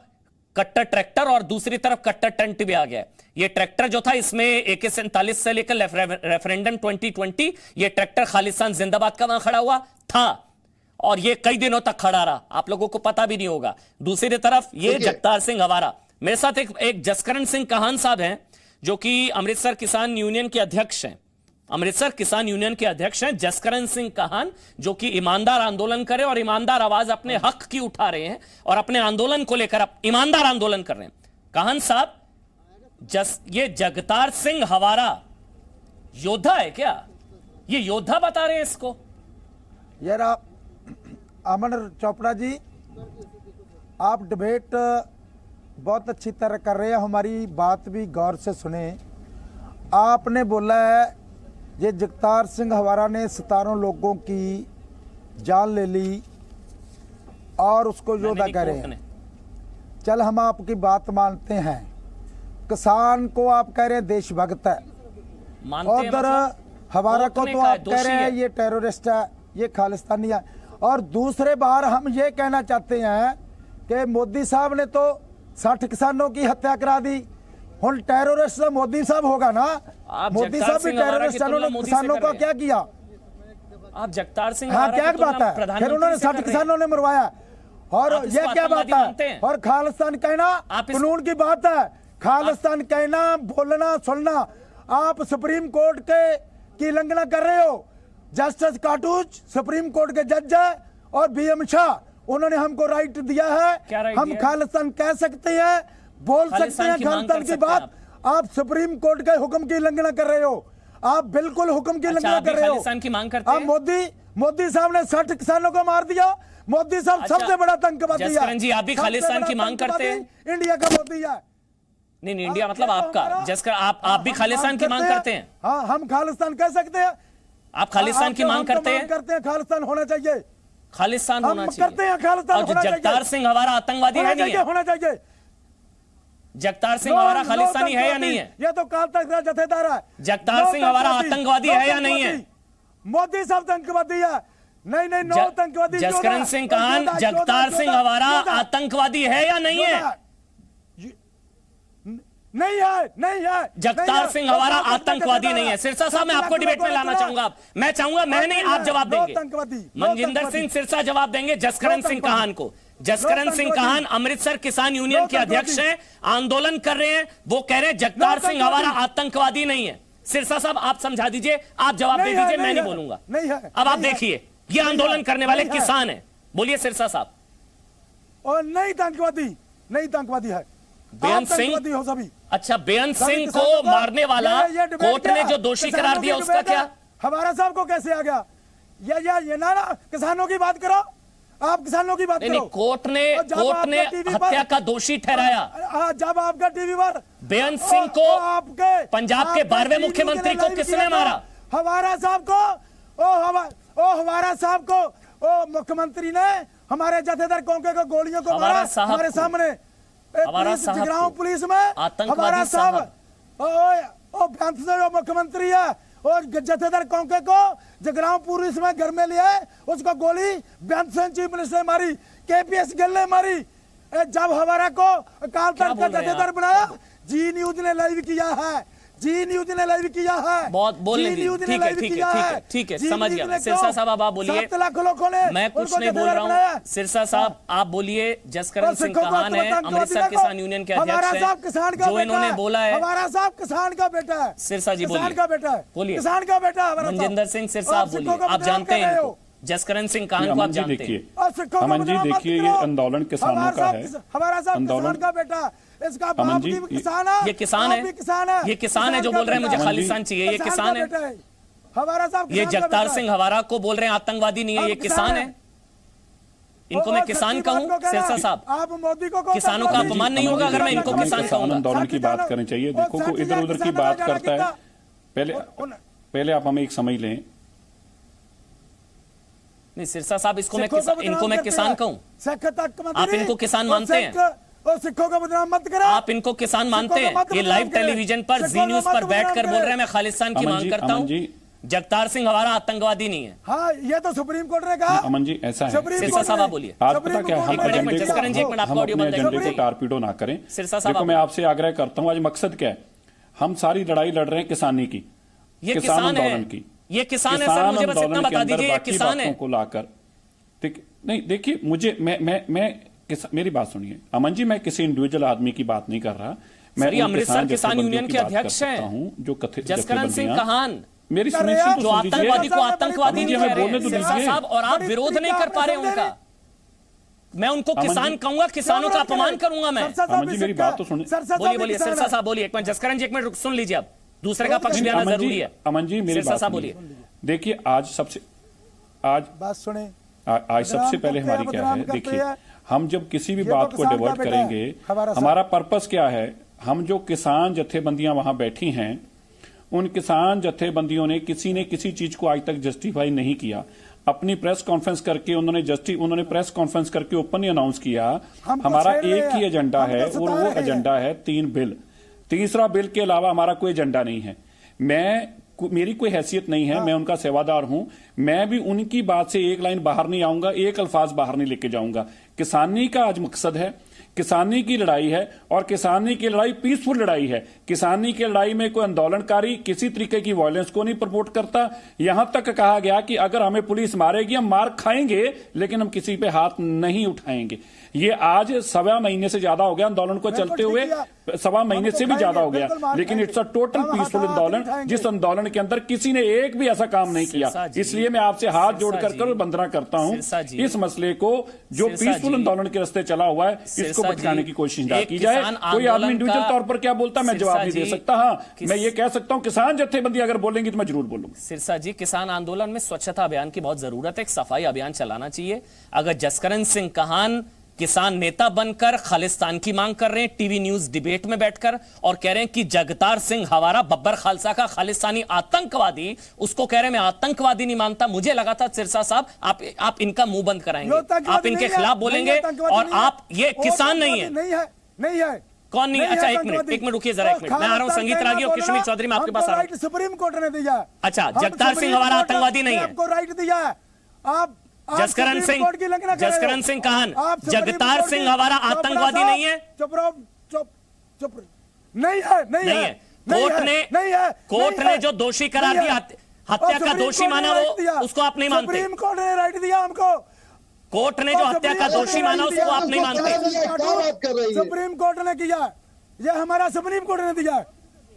कट्टर ट्रैक्टर और दूसरी तरफ कट्टर टेंट भी आ गया। ये ट्रैक्टर जो था, इसमें AK-47 से लेकर रेफरेंडम 2020, ये ट्रैक्टर खालिस्तान जिंदाबाद का वहां खड़ा हुआ था और ये कई दिनों तक खड़ा रहा, आप लोगों को पता भी नहीं होगा। दूसरी तरफ ये जगतार सिंह हवारा, मेरे साथ एक जसकरण सिंह कहान साहब हैं, जो कि अमृतसर किसान यूनियन के अध्यक्ष हैं, अमृतसर किसान यूनियन के अध्यक्ष हैं जसकरण सिंह कहान, जो कि ईमानदार आंदोलन करे और ईमानदार आवाज अपने हक की उठा रहे हैं और अपने आंदोलन को लेकर ईमानदार आंदोलन कर रहे हैं। कहान साहब, ये जगतार सिंह हवारा योद्धा है क्या? ये योद्धा बता रहे हैं इसको? यार आप अमन चोपड़ा जी, आप डिबेट बहुत अच्छी तरह कर रहे हैं, हमारी बात भी गौर से सुने। आपने बोला है ये जगतार सिंह हवारा ने 17 लोगों की जान ले ली और उसको योद्धा कह रहे हैं। चल हम आपकी बात मानते हैं, किसान को आप कह रहे हैं देशभक्त है, मानते हैं उधर मतलब? हमारा को कोर्ट ने तो कहा आप कह रहे हैं दोषी ये टेररिस्ट है, ये खालिस्तानी है। और दूसरे बार हम ये कहना चाहते हैं कि मोदी साहब ने तो 60 किसानों की हत्या करा दी, हुन टेररिस्ट मोदी साहब होगा ना। आप मोदी जगतार साहब भी सिंह हवारा की टेररिस्ट, तुलना उन्होंने मोदी से किसानों कर का रहे क्या किया? आप जगतार सिंह हाँ हवारा क्या की बात तुलना है, फिर प्रधानमंत्री उन्होंने से 60 कर रहे हैं। किसानों ने मरवाया, और आप इसको ये क्या बात आतंकवादी मानते है? हैं? और खालिस्तान कहना आप इस- कानून की बात है, खालिस्तान कहना, बोलना, सुनना। आप सुप्रीम कोर्ट की उल्लंघना कर रहे हो। जस्टिस काटूच सुप्रीम कोर्ट के जज है, और BM शाह, उन्होंने हमको राइट दिया क्या है, राइट हम दिया? खालिस्तान कह सकते हैं, बोल सकते खालिस्तान हैं की मांग खालिस्तान कर की सकते हैं बात। आप सुप्रीम कोर्ट के हुक्म की उल्लंघना कर रहे हो, आप बिल्कुल हुक्म की उल्लंघना आप भी कर रहे हो। खालिस्तान की मांग करते आप हैं? मोदी साहब ने 60 किसानों को मार दिया। मोदी साहब अच्छा, सबसे बड़ा आतंकवादी है। जसकरण जी, आप भी सबसे खालिस्तान बड़ा की मांग करते हैं? आतंकवादी इंडिया का मोदी है। नहीं, इंडिया मतलब आपका जसकर आप भी खालिस्तान की मांग करते हैं? हाँ, हम खालिस्तान कह सकते हैं। आप खालिस्तान की मांग करते हैं? करते हैं, खालिस्तान होना चाहिए। खालिस्तान हम होना चाहिए करते हैं, खालिस्तान और होना चाहिए। जगतार सिंह हवारा आतंकवादी है नहीं है? होना चाहिए। जगतार सिंह हवारा खालिस्तानी है या नहीं है? ये तो काल तक जथेदार है। जगतार सिंह हवारा आतंकवादी है या नहीं है? मोदी साहब आतंकवादी है। नहीं, नो आतंकवादी। जसकरण सिंह कान, जगतार सिंह हवारा आतंकवादी है या नहीं है? नहीं है। जगतार सिंह हवारा आतंकवादी नहीं है। सिरसा साहब, मैं आपको डिबेट में लाना चाहूंगा। मैं चाहूंगा, मैं नहीं, आप जवाब देंगे। मनजिंदर सिंह सिरसा जवाब देंगे जसकरण सिंह काहान को। जसकरण सिंह काहान अमृतसर किसान यूनियन के अध्यक्ष हैं, आंदोलन कर रहे हैं। वो कह रहे हैं जगतार सिंह हवारा आतंकवादी नहीं है। सिरसा साहब, आप समझा दीजिए, आप जवाब दे दीजिए, मैं नहीं बोलूंगा। नहीं है। अब आप देखिए, ये आंदोलन करने वाले किसान हैं। बोलिए सिरसा साहब। और नहीं आतंकवादी है। बेअंत सिंह, आतंकवादी हो सभी। अच्छा, बेअंत सिंह को मारने वाला कोर्ट ने जो दोषी करार दिया उसका क्या? हमारा साहब को कैसे आ गया? ये ना किसानों की बात करो, आप किसानों की बात करो। कोर्ट ने हत्या का दोषी ठहराया। जब आपका टीवी पर बेअंत सिंह को, आपके पंजाब के 12वें मुख्यमंत्री को किसने मारा? हवारा साहब को। हवारा साहब को मुख्यमंत्री ने हमारे जथेदार कोंके को गोलियों को मारा हमारे सामने। जगरांव पुलिस में हमारा साहब मुख्यमंत्री है, और जथेदार कोंके को जगरांव पुलिस में घर में लिया है, उसको गोली बेअंत सिंह चीफ मिनिस्टर ने मारी, KPS गिल ने मारी। जब हमारा को काल तक का जथेदार बनाया, जी न्यूज ने लाइव किया है। बहुत बोलने दीजिए। ठीक है, समझ गया। सिरसा साहब, अब आप बोलिए। 7 लाख लोगों ने, मैं कुछ नहीं बोल रहा हूँ। सिरसा साहब, आप बोलिए। जसकरण सिंह काहान है, अमृतसर किसान यूनियन के अध्यक्ष हैं, जो इन्होंने बोला है। हमारा साहब किसान का बेटा है। सिरसा जी बोलिए। किसान का बेटा है। बोलिए। किसान का बेटा है। मनजिंदर सिंह सिरसा, आप बोलिए। आप जानते हैं इनको, जसकरण सिंह काहान को आप जानते हैं? अमन जी देखिए, ये आंदोलन किसानों का है। हमारा साहब किसान का बेटा, इसका बाप भी किसान है। ये किसान है, ये किसान है जो बोल रहे हैं मुझे खालिस्तान चाहिए। ये किसान है। हमारा साहब, ये जगतार सिंह हवारा को बोल रहे हैं आतंकवादी नहीं है, ये किसान है। इनको मैं किसान कहूं? सिरसा साहब, आप मोदी को किसानों का अपमान नहीं होगा अगर मैं इनको किसान कहूंगा? आंदोलन की बात करनी चाहिए। देखो, इधर उधर की बात करता है। पहले आप हमें एक समझ लें। नहीं सिरसा साहब, इनको मैं किसान कहूं? आप इनको किसान मानते हैं? और सिखों का बदनाम मत करो। आप इनको किसान मानते हैं? ये लाइव टेलीविजन पर जी न्यूज पर बैठकर बोल रहे हैं मैं खालिस्तान की मांग करता हूं। जगतार सिंह हवारा आतंकवादी नहीं है। हाँ, ये तो सुप्रीम कोर्ट ने कहा। अमन जी ऐसा है। सिरसा साहब, आप बोलिए। आज पता क्या, हम एजेंडे को टारपीडो ना करें। सिरसा साहब, देखो, मैं आपसे आग्रह करता हूं, आज मकसद क्या है? हम सारी लड़ाई लड़ रहे हैं किसानी की, ये किसान आंदोलन की। ये किसान है सर, मुझे बस इतना बता दीजिए, ये किसान है को लाकर। नहीं देखिए, मुझे मैं मेरी बात सुनिए अमन जी, मैं किसी इंडिविजुअल आदमी की बात नहीं कर रहा। मैं अमृतसर किसान यूनियन के अध्यक्ष हैं जो कथित जसकरण सिंह काहान, मेरी जो आतंकवादी को आतंकवादी नहीं कह रहे सिरसा साहब, और आप विरोध नहीं कर पा रहे उनका। मैं उनको किसान कहूंगा, किसानों का अपमान करूंगा मैं। अमन जी मेरी बात तो सुनिए। बोलिए सिरसा साहब, बोलिए। एक मिनट जसकरण जी, एक मिनट सुन लीजिए। अब दूसरे का पक्ष भी आना जरूरी है। अमन जी मेरी बात बोलिए। देखिए, आज बात सुने। आज सबसे पहले हमारी क्या है, देखिए, हम जब किसी भी बात को डिवर्ट करेंगे, हमारा पर्पस क्या है? हम जो किसान जत्थेबंदियां वहां बैठी हैं, उन किसान जत्थेबंदियों ने किसी चीज को आज तक जस्टिफाई नहीं किया। अपनी प्रेस कॉन्फ्रेंस करके उन्होंने प्रेस कॉन्फ्रेंस करके ओपनली अनाउंस किया हमारा एक ही एजेंडा है, और वो एजेंडा है 3 बिल। तीसरा, बिल के अलावा हमारा कोई एजेंडा नहीं है। मेरी कोई हैसियत नहीं है, मैं उनका सेवादार हूं। मैं भी उनकी बात से एक लाइन बाहर नहीं आऊंगा, एक अल्फाज बाहर नहीं लेके जाऊंगा। किसानी का आज मकसद है, किसानी की लड़ाई है, और किसानी की लड़ाई पीसफुल लड़ाई है। किसानी की लड़ाई में कोई आंदोलनकारी किसी तरीके की वायलेंस को नहीं प्रमोट करता। यहां तक कहा गया कि अगर हमें पुलिस मारेगी हम मार खाएंगे, लेकिन हम किसी पे हाथ नहीं उठाएंगे। ये आज 1.25 महीने से ज्यादा हो गया आंदोलन को चलते हुए, 1.25 महीने से भी ज्यादा हो गया, लेकिन इट्स अ टोटल पीसफुल आंदोलन, जिस आंदोलन के अंदर किसी ने एक भी ऐसा काम नहीं किया। इसलिए मैं आपसे हाथ जोड़कर वंदना करता हूं, इस मसले को जो पीसफुल आंदोलन के रास्ते चला हुआ है, इसको भटकाने की कोशिश ना की जाए। कोई आदमी इंडिविजुअल तौर पर क्या बोलता मैं जवाब नहीं दे सकता। हाँ, मैं ये कह सकता हूं किसान जत्थेबंदी अगर बोलेंगी तो मैं जरूर बोलूंगा। सिरसा जी, किसान आंदोलन में स्वच्छता अभियान की बहुत जरूरत है, एक सफाई अभियान चलाना चाहिए। अगर जसकरण सिंह काहन किसान नेता बनकर खालिस्तान की मांग कर रहे हैं टीवी न्यूज डिबेट में बैठकर, और कह रहे हैं कि जगतार सिंह हवारा बब्बर खालसा का खालिस्तानी आतंकवादी, उसको कह रहे हैं मैं आतंकवादी नहीं मानता। मुझे लगा था सिरसा साहब आप इनका मुंह बंद कराएंगे, आप इनके खिलाफ बोलेंगे, और आप ये किसान नहीं है। नहीं है कौन नहीं? अच्छा, एक मिनट रुकिए जरा, एक मिनट, मैं आ रहा हूं। संगीत रागी और कश्मीर चौधरी, मैं आपके पास आ रहा हूं। सुप्रीम कोर्ट ने दिया। अच्छा, जगतार सिंह हवारा आतंकवादी नहीं है, आपको राइट दिया है। आप जसकरण सिंह काहन, जगतार सिंह हवारा आतंकवादी नहीं है। चुप रहो, चुप। नहीं है। कोर्ट ने जो दोषी करार दिया, हत्या का दोषी माना, वो उसको आप नहीं मानते। सुप्रीम कोर्ट ने राइट दिया हमको। कोर्ट ने जो हत्या का दोषी माना उसको आप नहीं मानते। सुप्रीम कोर्ट ने किया, ये हमारा सुप्रीम कोर्ट ने दिया,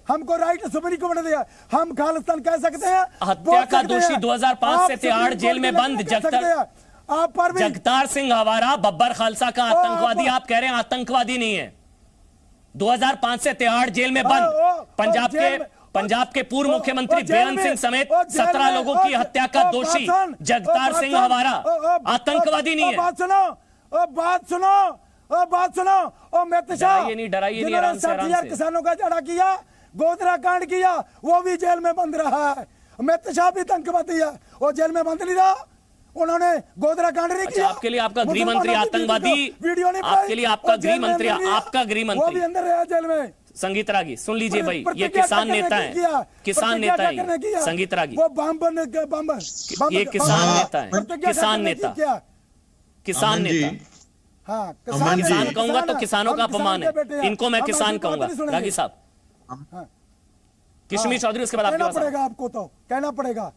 हमको राइट सुप्रीम कोर्ट ने दिया। हम खालिस्तान कह सकते हैं। हत्या का दोषी 2005 से तिहाड़ जेल में बंद जगतार सिंह हवारा बब्बर खालसा का आतंकवादी, आप कह रहे हैं आतंकवादी नहीं है। 2005 से तिहाड़ जेल में बंद पंजाब के पूर्व मुख्यमंत्री बेअंत सिंह समेत 17 लोगों की हत्या का दोषी जगतार सिंह हवारा आतंकवादी नहीं है। बात सुनो। अमित शाह, डराइए नहीं, आराम से, 60,000 किसानों का झगड़ा किया, गोधरा कांड किया, वो भी जेल में बंद रहा है। अमित शाह भी आतंकवादी है, वो जेल में बंद नहीं रहा, उन्होंने गोधरा कांड नहीं किया। आपके लिए आपका गृह मंत्री आतंकवादी, वीडियो नहीं, आपके लिए आपका गृह मंत्री, आपका गृह मंत्री, वो भी अंदर रहा जेल में। संगीत रागी सुन लीजिए भाई, ये किसान नेता है, किसान नेता है संगीत रागी, वो ये किसान नेता है, किसान नेता। हाँ, किसान कहूंगा तो किसानों का अपमान है, इनको मैं किसान कहूंगा। रागी साहब, कश्मीर चौधरी, उसके बाद कहना पड़ेगा आपको, तो कहना पड़ेगा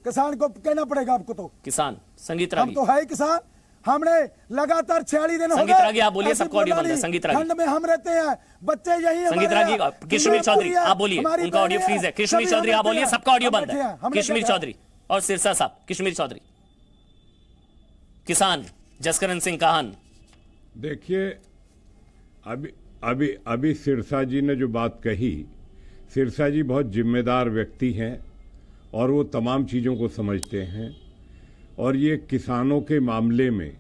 किसान को, कहना पड़ेगा आपको तो। किसान संगीत रागी, हम तो है किसान, हमने लगातार 46 दिन हो गए। संगीत रागी आप बोलिए, सबका ऑडियो बंद है। संगीत रागी, ठंड में हम रहते हैं, बच्चे यही। संगीत रागी, कश्मीर चौधरी आप बोलिए, उनका ऑडियो फ्रीज है। कश्मीर चौधरी आप बोलिए, सबका ऑडियो बंद है। कश्मीर चौधरी और सिरसा साहब। कश्मीर चौधरी, किसान जसकरण सिंह काहन। देखिए, अभी सिरसा जी ने जो बात कही, सिरसा जी बहुत जिम्मेदार व्यक्ति हैं और वो तमाम चीज़ों को समझते हैं, और ये किसानों के मामले में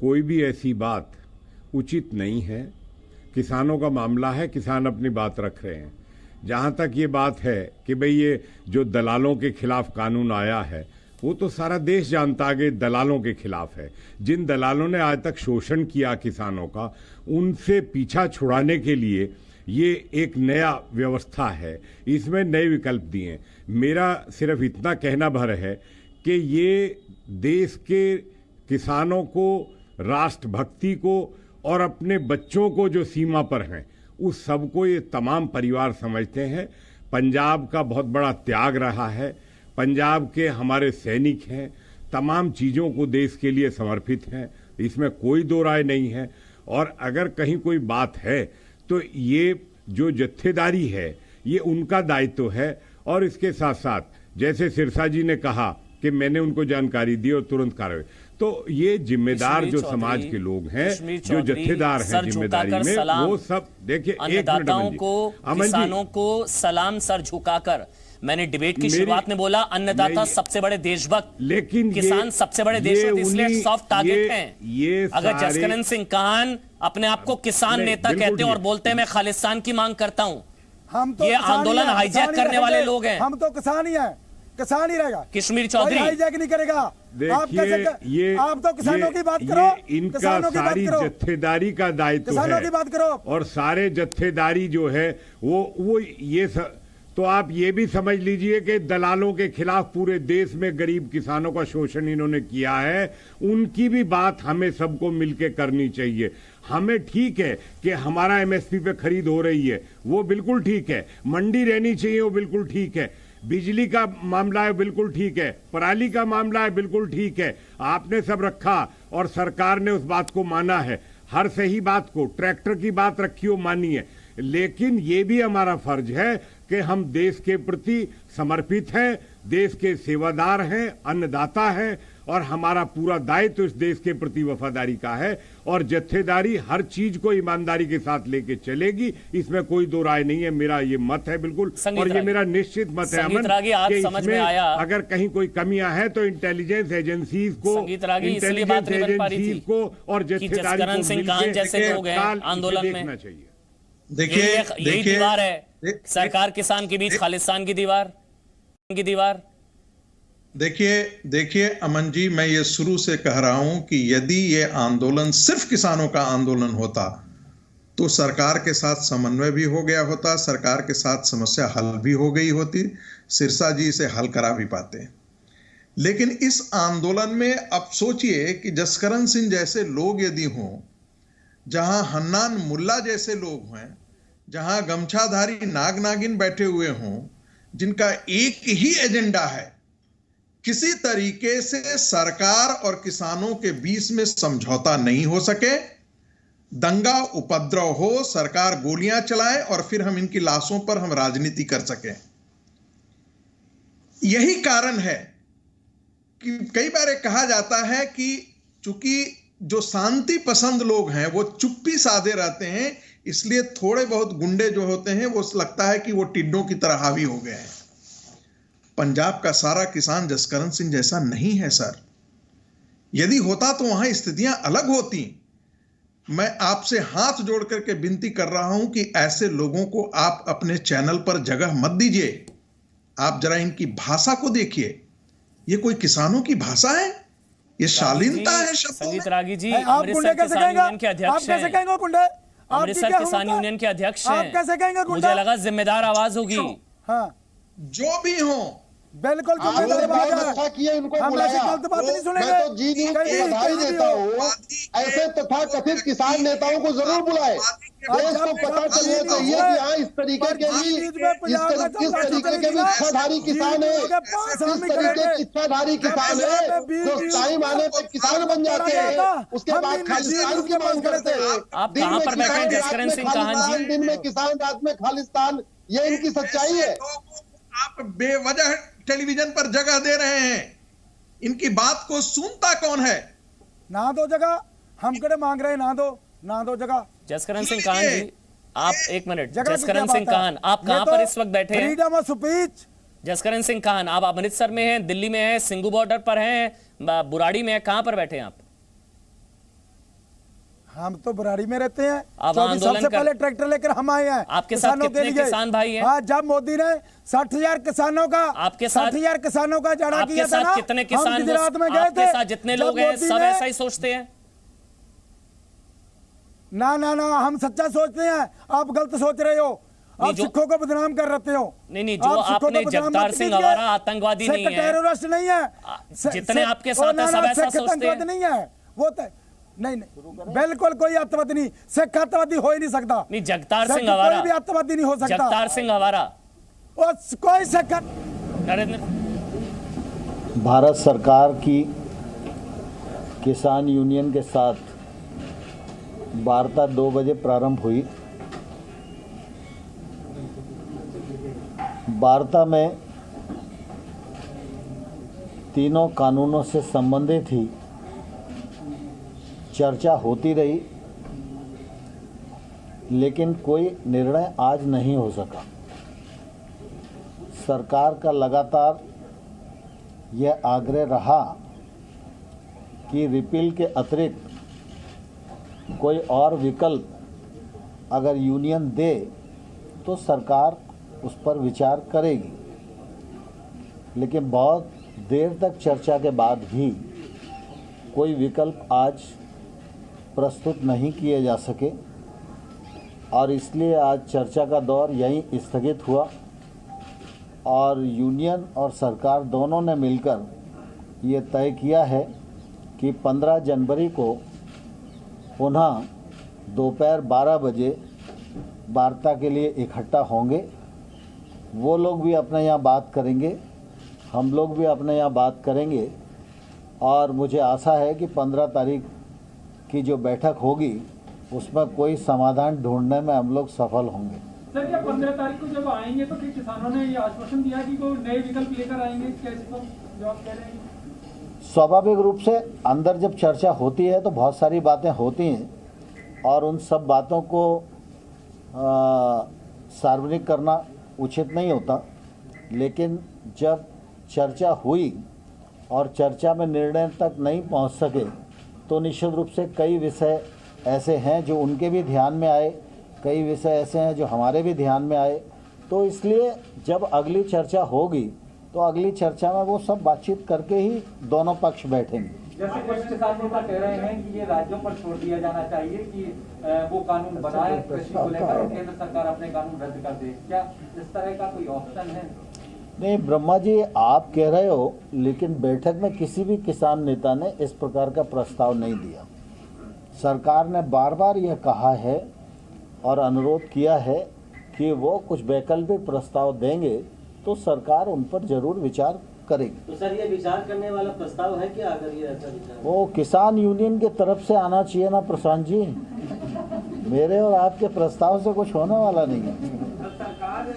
कोई भी ऐसी बात उचित नहीं है। किसानों का मामला है, किसान अपनी बात रख रहे हैं। जहाँ तक ये बात है कि भाई ये जो दलालों के खिलाफ कानून आया है, वो तो सारा देश जानता है कि दलालों के खिलाफ है। जिन दलालों ने आज तक शोषण किया किसानों का, उनसे पीछा छुड़ाने के लिए ये एक नया व्यवस्था है, इसमें नए विकल्प दिए। मेरा सिर्फ इतना कहना भर है कि ये देश के किसानों को, राष्ट्रभक्ति को और अपने बच्चों को जो सीमा पर हैं, उस सबको ये तमाम परिवार समझते हैं। पंजाब का बहुत बड़ा त्याग रहा है, पंजाब के हमारे सैनिक हैं, तमाम चीज़ों को देश के लिए समर्पित हैं, इसमें कोई दो राय नहीं है। और अगर कहीं कोई बात है तो ये जो जत्थेदारी है ये उनका दायित्व है। और इसके साथ साथ जैसे सिरसा जी ने कहा कि मैंने उनको जानकारी दी और तुरंत कार्रवाई, तो ये जिम्मेदार जो समाज के लोग हैं, जो जत्थेदार हैं जिम्मेदारी में, वो सब देखिए, अन्नदाताओं को, किसानों को सलाम सर झुकाकर। मैंने डिबेट की शुरुआत में बोला अन्नदाता सबसे बड़े देशभक्त, लेकिन किसान सबसे बड़े देशभक्त, इसलिए सॉफ्ट टारगेट हैं। अगर जसकरण सिंह काहन अपने आप को किसान नेता कहते हैं और बोलते हैं मैं खालिस्तान की मांग करता हूं, हम तो ये आंदोलन हाईजैक करने वाले लोग हैं। हम तो किसान ही हैं, किसान ही रहेगा। कश्मीर चौधरी हाईजैक नहीं करेगा। देखिए ये आप तो किसानों की बात करो, इनका सारी जत्थेदारी का दायित्व किसानों है की बात करो। और सारे जत्थेदारी जो है वो ये तो आप ये भी समझ लीजिए कि दलालों के खिलाफ पूरे देश में गरीब किसानों का शोषण इन्होंने किया है। उनकी भी बात हमें सबको मिलकर करनी चाहिए। हमें ठीक है कि हमारा एमएसपी पे खरीद हो रही है, वो बिल्कुल ठीक है, मंडी रहनी चाहिए, वो बिल्कुल ठीक है, बिजली का मामला है बिल्कुल ठीक है, पराली का मामला है बिल्कुल ठीक है, आपने सब रखा और सरकार ने उस बात को माना है। हर सही बात को, ट्रैक्टर की बात रखी हो, मानी है, लेकिन ये भी हमारा फर्ज है कि हम देश के प्रति समर्पित हैं, देश के सेवादार हैं, अन्नदाता हैं और हमारा पूरा दायित्व इस देश के प्रति वफादारी का है और जत्थेदारी हर चीज को ईमानदारी के साथ लेके चलेगी, इसमें कोई दो राय नहीं है। मेरा ये मत है बिल्कुल और ये मेरा निश्चित मत है अमन कि समझ में आया अगर कहीं कोई कमियां हैं तो इंटेलिजेंस एजेंसीज को और जत्थेदारी को जैसे लोग हैं आंदोलन में देखना चाहिए। देखिए यही दीवार है सरकार किसान के बीच, खालिस्तान की दीवार। देखिए अमन जी, मैं ये शुरू से कह रहा हूं कि यदि ये आंदोलन सिर्फ किसानों का आंदोलन होता तो सरकार के साथ समन्वय भी हो गया होता, सरकार के साथ समस्या हल भी हो गई होती, सिरसा जी इसे हल करा भी पाते। लेकिन इस आंदोलन में अब सोचिए कि जसकरण सिंह जैसे लोग यदि हों, जहां हन्नान मुल्ला जैसे लोग हैं, जहां गमछाधारी नाग नागिन बैठे हुए हों, जिनका एक ही एजेंडा है, किसी तरीके से सरकार और किसानों के बीच में समझौता नहीं हो सके, दंगा उपद्रव हो, सरकार गोलियां चलाए और फिर हम इनकी लाशों पर हम राजनीति कर सकें। यही कारण है कि कई बार कहा जाता है कि चूंकि जो शांति पसंद लोग हैं वो चुप्पी साधे रहते हैं, इसलिए थोड़े बहुत गुंडे जो होते हैं वो लगता है कि वो टिड्डों की तरह हावी हो गए हैं। पंजाब का सारा किसान जसकरण सिंह जैसा नहीं है सर। यदि होता तो वहां स्थितियां अलग होती। मैं आपसे हाथ जोड़ करके विनती कर रहा हूं कि ऐसे लोगों को आप अपने चैनल पर जगह मत दीजिए। आप जरा इनकी भाषा को देखिए, ये कोई किसानों की भाषा है? ये शालीनता है शब्दों में। रागी जी, आप गुंडे कैसे कहेंगे? आप कैसे कहेंगे गुंडे? अमृतसर किसान यूनियन के अध्यक्ष हैं। आप कैसे कहेंगे गुंडा? मुझे लगा जिम्मेदार आवाज होगी। हाँ, जो भी हो, बिल्कुल अच्छा किया इनको बुलाया। मैं तो जी न्यूज़ को बधाई देता हूँ। ऐसे तथा कथित किसान नेताओं को जरूर बुलाए। देश को पता चलना चाहिए कि हाँ इस तरीके के भी इच्छाधारी किसान है, इस तरीके की इच्छाधारी किसान है जो टाइम आने पर किसान बन जाते हैं, उसके बाद खालिस्तान की मांग करते हैं। आप कहां पर बैठे हैं जसकरण सिंह काहन जी? दिन में किसान, रात में खालिस्तान, ये इनकी सच्चाई है। आप बेवजह टेलीविजन पर जगह दे रहे हैं, इनकी बात को सुनता कौन है? ना दो जगह, हम कड़े मांग रहे हैं, ना दो जगह। जसकरण सिंह काहन जी, आप एक मिनट। जसकरण सिंह काहन, आप कहां पर इस वक्त बैठे हैं? Freedom of speech. Jaskaran Singh Kahan, आप अमृतसर में हैं, दिल्ली में हैं, सिंघू बॉर्डर पर हैं, बुराड़ी में हैं, कहां पर बैठे हैं आप? हम तो बुराड़ी में रहते हैं। अब सबसे पहले ट्रैक्टर लेकर हम आए हैं। आपके साथ कितने किसान भाई हैं? हाँ, जब मोदी ने 60,000 किसानों का, आपके साथ 60,000 किसानों का जाना किया था ना, कितने किसान गुजरात में गए थे। आपके साथ जितने लोग हैं सब ऐसा ही सोचते हैं? ना, हम सच्चा सोचते हैं, आप गलत सोच रहे हो। आप सिखों को बदनाम कर रहे हो। नहीं, जो आपने जगतार सिंह हवारा आतंकवादी नहीं है, टेररिस्ट नहीं है, जितने आपके साथ हैं सब ऐसा सोचते हैं। नहीं है वो, नहीं, बिल्कुल कोई आतंकवादी नहीं, सिख आतंकवादी हो ही नहीं सकता। नहीं, जगतार सिंह हवारा कोई भी आतंकवादी नहीं हो सकता। जगतार सिंह हवारा कोई सिख। भारत सरकार की किसान यूनियन के साथ वार्ता 2 बजे प्रारंभ हुई। वार्ता में तीनों कानूनों से संबंधित ही चर्चा होती रही, लेकिन कोई निर्णय आज नहीं हो सका। सरकार का लगातार यह आग्रह रहा कि रिपील के अतिरिक्त कोई और विकल्प अगर यूनियन दे तो सरकार उस पर विचार करेगी, लेकिन बहुत देर तक चर्चा के बाद भी कोई विकल्प आज प्रस्तुत नहीं किए जा सके और इसलिए आज चर्चा का दौर यहीं स्थगित हुआ और यूनियन और सरकार दोनों ने मिलकर ये तय किया है कि 15 जनवरी को पुनः दोपहर 12 बजे वार्ता के लिए इकट्ठा होंगे। वो लोग भी अपने यहाँ बात करेंगे, हम लोग भी अपने यहाँ बात करेंगे और मुझे आशा है कि 15 तारीख की जो बैठक होगी उसमें कोई समाधान ढूंढने में हम लोग सफल होंगे। सर, क्या 15 तारीख को जब आएंगे तो फिर किसानों ने ये आश्वासन दिया कि कोई नए विकल्प लेकर आएंगे, कैसे तो जो आप कह रहे हैं? स्वाभाविक रूप से अंदर जब चर्चा होती है तो बहुत सारी बातें होती हैं और उन सब बातों को सार्वजनिक करना उचित नहीं होता, लेकिन जब चर्चा हुई और चर्चा में निर्णय तक नहीं पहुंच सके तो निश्चित रूप से कई विषय ऐसे हैं जो उनके भी ध्यान में आए, कई विषय ऐसे हैं जो हमारे भी ध्यान में आए। तो इसलिए जब अगली चर्चा होगी तो अगली चर्चा में वो सब बातचीत करके ही दोनों पक्ष बैठेंगे। जैसे कुछ किसान नेता कह रहे हैं कि ये राज्यों पर छोड़ दिया जाना चाहिए कि वो कानून बनाए कृषि को लेकर, केंद्र सरकार अपने कानून रद्द कर दे, क्या इस तरह का कोई ऑप्शन है? नहीं ब्रह्मा जी, आप कह रहे हो, लेकिन बैठक में किसी भी किसान नेता ने इस प्रकार का प्रस्ताव नहीं दिया। सरकार ने बार बार यह कहा है और अनुरोध किया है कि वो कुछ वैकल्पिक प्रस्ताव देंगे तो सरकार उन पर जरूर विचार करेगी। तो सर, ये विचार करने वाला प्रस्ताव है क्या? अगर ये ऐसा विचार वो किसान यूनियन की तरफ से आना चाहिए ना प्रशांत जी, मेरे और आपके प्रस्ताव से कुछ होने वाला नहीं है। सरकार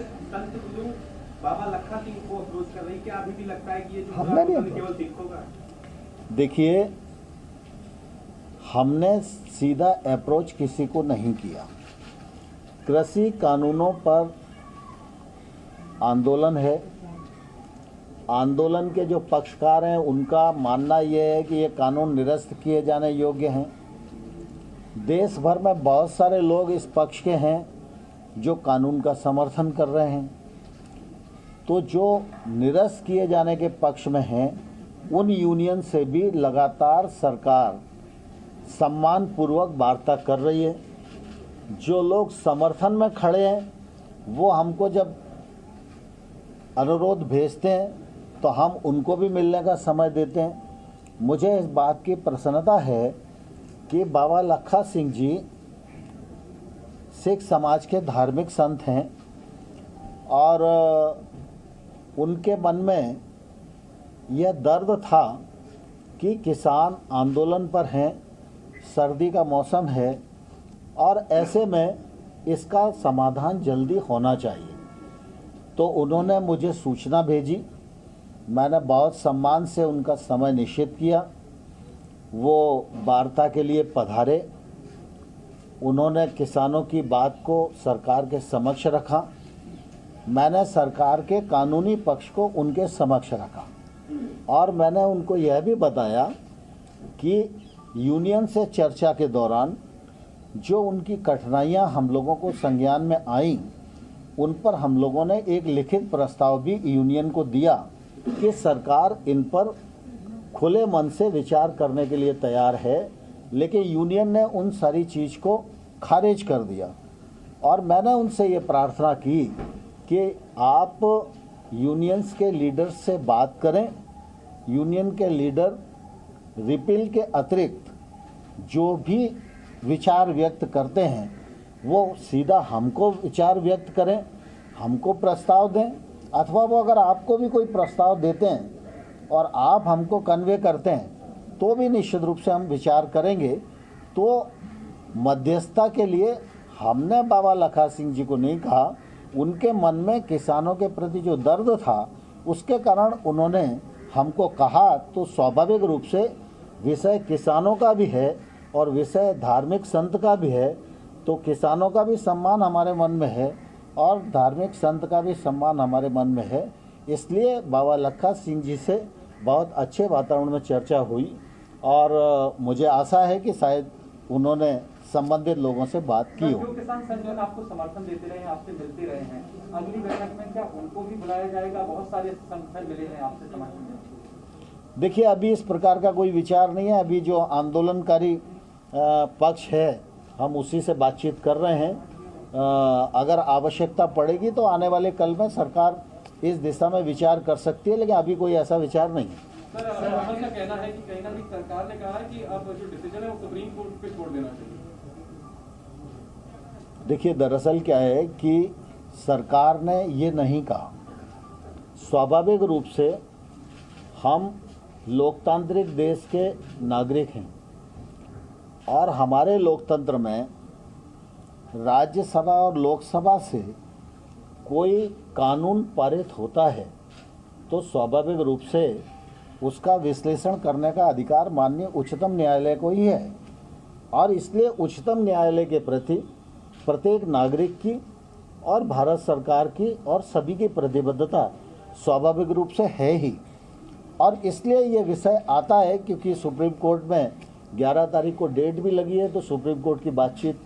बाबा लखा सिंह को अप्रोच कर रही, क्या अभी भी लगता है कि ये जो हमने भी केवल सिखों का? देखिए, हमने सीधा अप्रोच किसी को नहीं किया। कृषि कानूनों पर आंदोलन है, आंदोलन के जो पक्षकार हैं उनका मानना यह है कि ये कानून निरस्त किए जाने योग्य हैं। देश भर में बहुत सारे लोग इस पक्ष के हैं जो कानून का समर्थन कर रहे हैं। तो जो निरस्त किए जाने के पक्ष में हैं उन यूनियन से भी लगातार सरकार सम्मानपूर्वक वार्ता कर रही है। जो लोग समर्थन में खड़े हैं वो हमको जब अनुरोध भेजते हैं तो हम उनको भी मिलने का समय देते हैं। मुझे इस बात की प्रसन्नता है कि बाबा लखा सिंह जी सिख समाज के धार्मिक संत हैं और उनके मन में यह दर्द था कि किसान आंदोलन पर हैं, सर्दी का मौसम है और ऐसे में इसका समाधान जल्दी होना चाहिए। तो उन्होंने मुझे सूचना भेजी, मैंने बहुत सम्मान से उनका समय निश्चित किया। वो वार्ता के लिए पधारे, उन्होंने किसानों की बात को सरकार के समक्ष रखा, मैंने सरकार के कानूनी पक्ष को उनके समक्ष रखा और मैंने उनको यह भी बताया कि यूनियन से चर्चा के दौरान जो उनकी कठिनाइयां हम लोगों को संज्ञान में आईं उन पर हम लोगों ने एक लिखित प्रस्ताव भी यूनियन को दिया कि सरकार इन पर खुले मन से विचार करने के लिए तैयार है, लेकिन यूनियन ने उन सारी चीज़ को खारिज कर दिया। और मैंने उनसे ये प्रार्थना की कि आप यूनियंस के लीडर्स से बात करें, यूनियन के लीडर रिपील के अतिरिक्त जो भी विचार व्यक्त करते हैं वो सीधा हमको विचार व्यक्त करें, हमको प्रस्ताव दें, अथवा वो अगर आपको भी कोई प्रस्ताव देते हैं और आप हमको कन्वे करते हैं तो भी निश्चित रूप से हम विचार करेंगे। तो मध्यस्थता के लिए हमने बाबा लखा सिंह जी को नहीं कहा, उनके मन में किसानों के प्रति जो दर्द था उसके कारण उन्होंने हमको कहा। तो स्वाभाविक रूप से विषय किसानों का भी है और विषय धार्मिक संत का भी है, तो किसानों का भी सम्मान हमारे मन में है और धार्मिक संत का भी सम्मान हमारे मन में है। इसलिए बाबा लखा सिंह जी से बहुत अच्छे वातावरण में चर्चा हुई और मुझे आशा है कि शायद उन्होंने संबंधित लोगों से बात की हो। जो किसान संगठन आपको समर्थन देते रहे हैं, आपसे मिलते रहे हैं, अगली बैठक में क्या उनको भी बुलाया जाएगा? बहुत सारे संगठन मिले हैं आपसे समर्थन में। देखिए, अभी इस प्रकार का कोई विचार नहीं है। अभी जो आंदोलनकारी पक्ष है, हम उसी से बातचीत कर रहे हैं। अगर आवश्यकता पड़ेगी तो आने वाले कल में सरकार इस दिशा में विचार कर सकती है, लेकिन अभी कोई ऐसा विचार नहीं है। सर, राहुल का कहना है कि कहीं ना कहीं सरकार ने कहा है कि अब जो डिसीजन है वो सुप्रीम कोर्ट पे छोड़ देना चाहिए। देखिए, दरअसल क्या है कि सरकार ने ये नहीं कहा। स्वाभाविक रूप से हम लोकतांत्रिक देश के नागरिक हैं और हमारे लोकतंत्र में राज्यसभा और लोकसभा से कोई कानून पारित होता है तो स्वाभाविक रूप से उसका विश्लेषण करने का अधिकार माननीय उच्चतम न्यायालय को ही है। और इसलिए उच्चतम न्यायालय के प्रति प्रत्येक नागरिक की और भारत सरकार की और सभी की प्रतिबद्धता स्वाभाविक रूप से है ही। और इसलिए ये विषय आता है क्योंकि सुप्रीम कोर्ट में 11 तारीख को डेट भी लगी है, तो सुप्रीम कोर्ट की बातचीत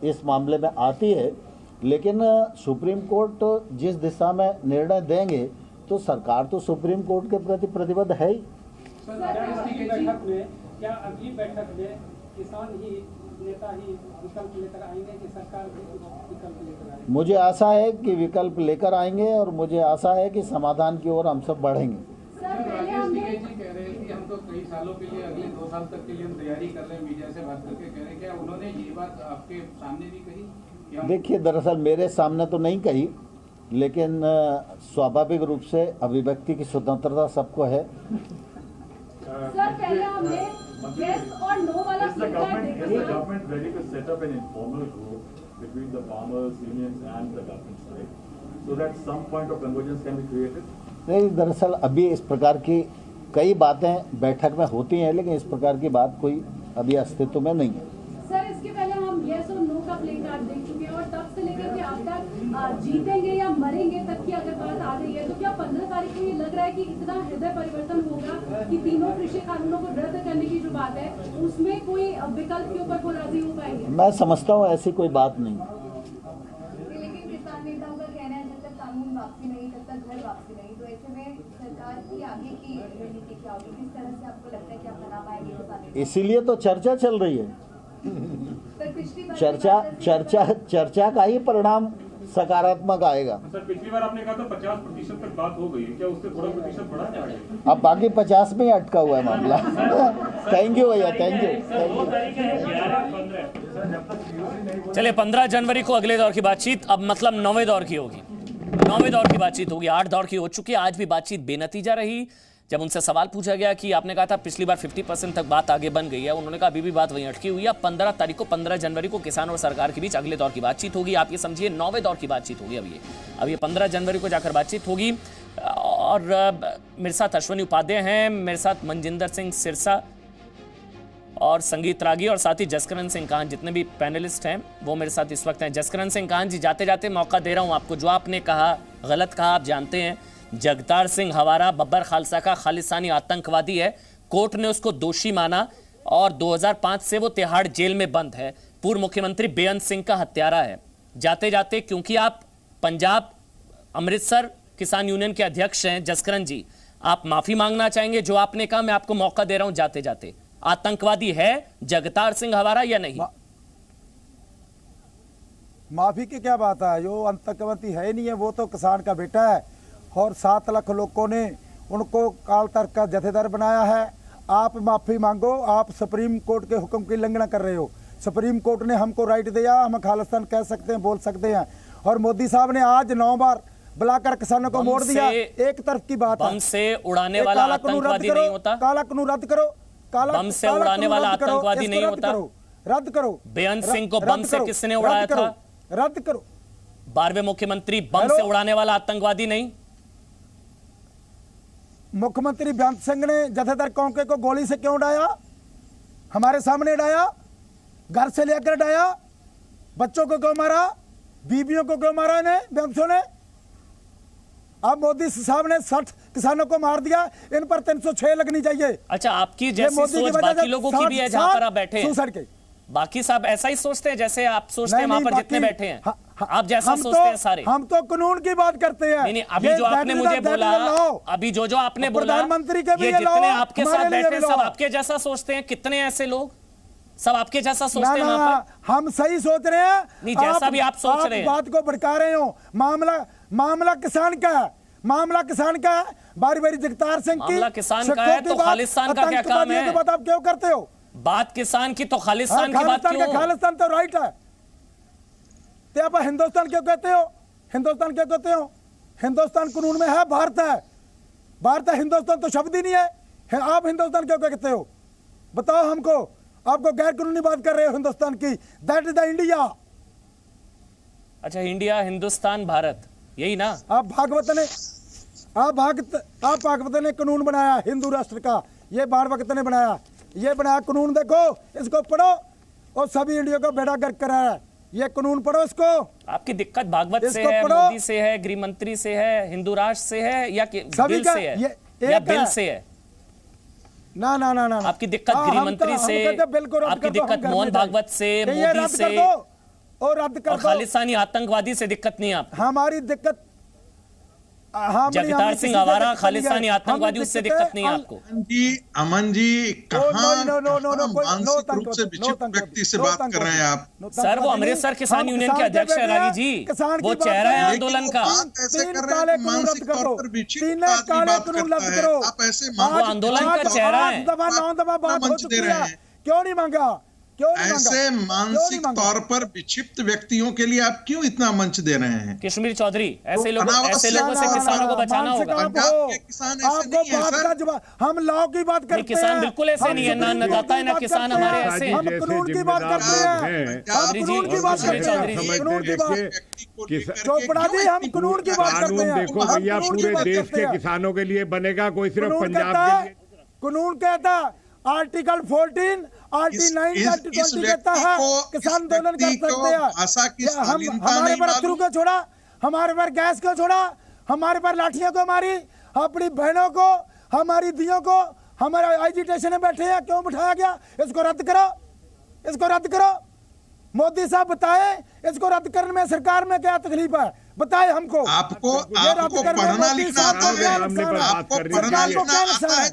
इस मामले में आती है। लेकिन सुप्रीम कोर्ट जिस दिशा में निर्णय देंगे तो सरकार तो सुप्रीम कोर्ट के प्रति प्रतिबद्ध है ही। क्या अगली बैठक में किसान ही नेता ही विकल्प लेकर आएंगे कि सरकार भी विकल्प लेकर आएंगे? मुझे आशा है कि विकल्प लेकर आएंगे और मुझे आशा है कि समाधान की ओर हम सब बढ़ेंगे। राजेश टिकैत जी कह रहे हैं कि हम तो कई सालों के लिए, अगले 2 साल तक के लिए हम तैयारी कर रहे हैं, मीडिया से बात करके कह रहे हैं। क्या उन्होंने ये बात आपके सामने भी कही? देखिए, दरअसल मेरे सामने तो नहीं कही, लेकिन स्वाभाविक रूप से अभिव्यक्ति की स्वतंत्रता सबको है। सर, पहले हमने यस और नो वाला government ready to set up an informal group between the farmers, unions and the government side, so that some point of convergence can be created? नहीं, दरअसल अभी इस प्रकार की कई बातें बैठक में होती हैं, लेकिन इस प्रकार की बात कोई अभी अस्तित्व में नहीं है। सर, इसके पहले हम यस और नो का प्ले कार्ड देख चुके हैं और तब से लेकर के अब तक जीतेंगे या मरेंगे तक की अगर बात आ गई है, तो क्या 15 तारीख को ये लग रहा है कि इतना हृदय परिवर्तन होगा कि तीनों कृषि कानूनों को रद्द करने की जो बात है उसमें कोई विकल्प के ऊपर वो राजी हो पाएंगे? मैं समझता हूँ ऐसी कोई बात नहीं। लेकिन किसान नेताओं का कहना है जब तक कानून वापसी नहीं, तब तक घर वापसी नहीं, तो ऐसे में सरकार की आगे की रणनीति क्या होगी? किस तरह से आपको लगता है कि आप बना पाएंगे किसान? इसीलिए तो चर्चा चल रही है। चर्चा का ही परिणाम सकारात्मक आएगा। सर, पिछली बार आपने कहा था 50% तक बात हो गई है, क्या उससे थोड़ा प्रतिशत बढ़ा है? अब बाकी 50 में ही अटका हुआ है मामला। थैंक यू भैया, थैंक यू। चलिए, 15 जनवरी को अगले दौर की बातचीत, अब मतलब 9वें दौर की होगी। 9वें दौर की बातचीत होगी। 8 दौर की हो चुकी है। आज भी बातचीत बेनतीजा रही। जब उनसे सवाल पूछा गया कि आपने कहा था पिछली बार 50% तक बात आगे बन गई है, उन्होंने कहा अभी भी बात वहीं अटकी हुई है। 15 तारीख को 15 जनवरी को किसान और सरकार के बीच अगले दौर की बातचीत होगी। आप ये समझिए 9वें दौर की बातचीत होगी। अब ये 15 जनवरी को जाकर बातचीत होगी। और मेरे साथ अश्वनी उपाध्याय हैं, मेरे साथ मनजिंदर सिंह सिरसा और संगीत रागी और साथ ही जसकरण सिंह काहन, जितने भी पैनलिस्ट हैं वो मेरे साथ इस वक्त हैं। जसकरण सिंह काहन जी, जाते जाते मौका दे रहा हूं आपको। जो आपने कहा गलत कहा, आप जानते हैं। जगतार सिंह हवारा बब्बर खालसा का खालिस्तानी आतंकवादी है। कोर्ट ने उसको दोषी माना और 2005 से वो तिहाड़ जेल में बंद है। पूर्व मुख्यमंत्री बेअंत सिंह का हत्यारा है। जाते जाते, क्योंकि आप पंजाब अमृतसर किसान यूनियन के अध्यक्ष हैं, जसकरण जी, आप माफी मांगना चाहेंगे जो आपने कहा? मैं आपको मौका दे रहा हूं जाते जाते। आतंकवादी है जगतार सिंह हवारा या नहीं? माफी की क्या बात है? जो आतंकवादी है नहीं है, वो तो किसान का बेटा है और 7 लाख लोगों ने उनको काल तर्क का जथेदार बनाया है। आप माफी मांगो। आप सुप्रीम कोर्ट के हुक्म की उल्लंघना कर रहे हो। सुप्रीम कोर्ट ने हमको राइट दिया, हम खालिस्तान कह सकते हैं, बोल सकते हैं। और मोदी साहब ने आज 9 बार बुलाकर किसानों को मोड़ दिया। एक तरफ की बात है। बम से उड़ाने वाला आतंकवादी नहीं होता। काला कानून रद्द करो। बम से उड़ाने वाला आतंकवादी नहीं होता। रद्द करो। बेअंत सिंह को बम से किसने उड़ाया था? रद्द करो। 12वें मुख्यमंत्री बम से उड़ाने वाला आतंकवादी नहीं? मुख्यमंत्री बेअंत सिंह ने जथेदार कौंके को गोली से क्यों उड़ाया? हमारे सामने उड़ाया, घर से लेकर उड़ाया। बच्चों को क्यों मारा? बीबियों को क्यों मारा इन्हें बेअंतों ने? अब मोदी साहब ने 60 किसानों को मार दिया। इन पर 306 लगनी चाहिए। अच्छा, आपकी जैसी सोच बाकी लोगों की भी है जहां पर आप बैठे हैं। बाकी सब ऐसा ही सोचते हैं जैसे आप सोचते हैं वहां पर जितने बैठे हैं। आप जैसा सोचते हैं सारे। हम तो कानून की बात करते हैं। नहीं, अभी जो आपने मुझे बोला, अभी जो आपने बोला, प्रधानमंत्री के भी ये जितने आपके साथ बैठे सब आपके जैसा सोचते हैं? कितने ऐसे लोग सब आपके जैसा सोचते हैं? वहां पर हम सही सोच रहे हैं। नहीं, जैसा भी आप सोच रहे हैं, बात को भड़का रहे हो। मामला किसान का है, मामला किसान का है। बारी बारी जगतार सिंह की मामला किसान का है तो खालिस्तान का क्या काम है? बात आप क्यों करते हो? बात किसान की तो खालिस्तान की बात क्यों? खालिस्तान तो राइट है। तो आप हिंदुस्तान क्यों कहते हो? हिंदुस्तान क्यों कहते हो? हिंदुस्तान कानून में है, भारत है। भारत है, हिंदुस्तान तो शब्द ही नहीं है। आप हिंदुस्तान क्यों कहते हो? बताओ हमको। आपको गैर कानूनी बात कर रहे हो हिंदुस्तान की। That is the India. अच्छा, इंडिया, हिंदुस्तान, भारत, यही ना? आप भागवत ने कानून बनाया हिंदू राष्ट्र का। ये भागवत ने बनाया, ये बनाया कानून। देखो, इसको पढ़ो और सभी इंडिया को बेड़ा गर्क कराया है। ये कानून पढ़ो इसको। आपकी दिक्कत भागवत से है, मोदी से है, गृह मंत्री से है, हिंदू राष्ट्र से है, या बिल से है? या बिल से है? ना ना ना ना, आपकी दिक्कत गृह मंत्री से, आपकी दिक्कत मोहन भागवत से, मोदी से, और खालिस्तानी आतंकवादी से दिक्कत नहीं है आपको? हमारी दिक्कत जगतार सिंह आवारा खालिस्तानी आतंकवादी, उससे दिक्कत नहीं है आपको? अमन जी, मानसिक रूप से विक्षिप्त व्यक्ति से बात कर रहे हैं आप? सर, वो अमृतसर किसान यूनियन के अध्यक्ष है रागी जी, वो चेहरा है आंदोलन का। मानसिक तौर पर विक्षिप्त आप ऐसे वो आंदोलन का चेहरा है। मंच दे रहे हैं। क्यों नहीं मांगा? ऐसे मानसिक तौर पर विक्षिप्त व्यक्तियों के लिए आप क्यों इतना मंच दे रहे हैं? कश्मीर चौधरी, ऐसे लोगों से किसानों को बचाना होगा। पंजाब के किसान ऐसे नहीं है सर। हम लॉ की बात करते हैं। किसान बिल्कुल ऐसे नहीं है, ना अन्नदाता है ना किसान हमारे ऐसे। हम कानून की बात करते हैं। कानून की बात करते हैं। कानून की बात, चोपड़ा जी, हम कानून की बात करते हैं। देखो भैया, पूरे देश के किसानों के लिए बनेगा, कोई सिर्फ पंजाब के लिए। कानून कहता है आर्टिकल 14, आर्टिकल 9, आर्टिकल 20 कहता है किसान आंदोलन कर सकते हैं। हमारे पर अथरू क्यों छोड़ा? हमारे पर गैस क्यों छोड़ा? हमारे पर लाठियों को मारी? अपनी बहनों को, हमारी दियों को, हमारे एजिटेशन में बैठे हैं, क्यों बिठाया गया? इसको रद्द करो, इसको रद्द करो। मोदी साहब बताए, इसको रद्द करने में सरकार में क्या तकलीफ है? बताए हमको। आपको पढ़ना लिखना आता है? आपको पढ़ना लिखना आता है?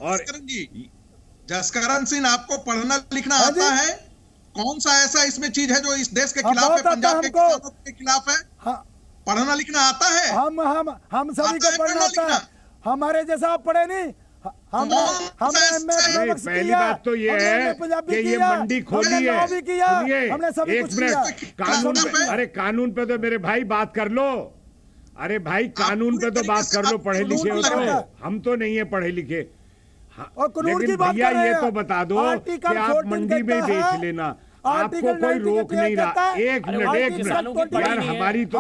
जसकरण सिंह, आपको पढ़ना लिखना आता है? कौन सा ऐसा इसमें चीज है जो इस देश के खिलाफ है, पंजाब के किसानों के खिलाफ है? पढ़ना लिखना आता है? हम सभी को पढ़ना आता है। हमारे जैसा आप पढ़े नहीं। पहली बात तो ये है कि ये मंडी खोली है। सुनिए, एक मिनट, कानून पे, अरे कानून पे तो मेरे भाई बात कर लो। अरे भाई, कानून पे तो बात कर लो, पढ़े लिखे हो तो। हम तो नहीं है पढ़े लिखे। लेकिन भैया ये तो बता दो कि आप मंडी में बेच लेना, आपको कोई रोक नहीं रहा। एक मिनट यार, हमारी तो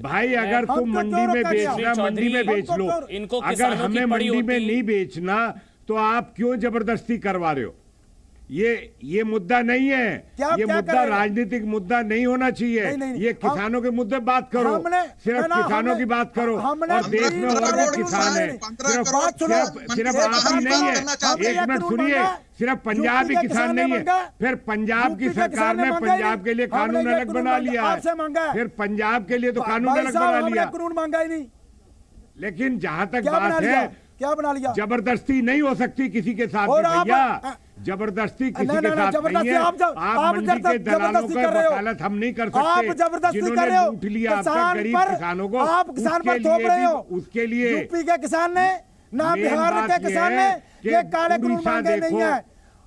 भाई, अगर तुम मंडी में बेचना, मंडी में बेच लो। अगर हमें मंडी में नहीं बेचना तो आप क्यों जबरदस्ती करवा रहे हो? ये मुद्दा नहीं है, ये मुद्दा राजनीतिक मुद्दा नहीं होना चाहिए। ये किसानों के मुद्दे बात करो, सिर्फ किसानों की बात करो। और देश में और भी किसान है, सिर्फ आप ही नहीं है। एक मिनट सुनिए, सिर्फ पंजाब ही किसान नहीं है। फिर पंजाब की सरकार ने पंजाब के लिए कानून अलग बना लिया है। फिर पंजाब के लिए तो कानून अलग बना लिया। कानून मांगा ही नहीं। लेकिन जहां तक बात है, क्या बना लिया? जबरदस्ती नहीं हो सकती किसी के साथ भैया। जबरदस्ती किसी के साथ नहीं है। आप मंडी के दलालों की वकालत हम नहीं कर सकते, जिन्होंने लूट लिया अब गरीब किसानों को। आप किसान पर थोप रहे हो। उसके लिए यूपी के किसान ने, ना बिहार के किसान ने ये काले कानून मांगे नहीं है।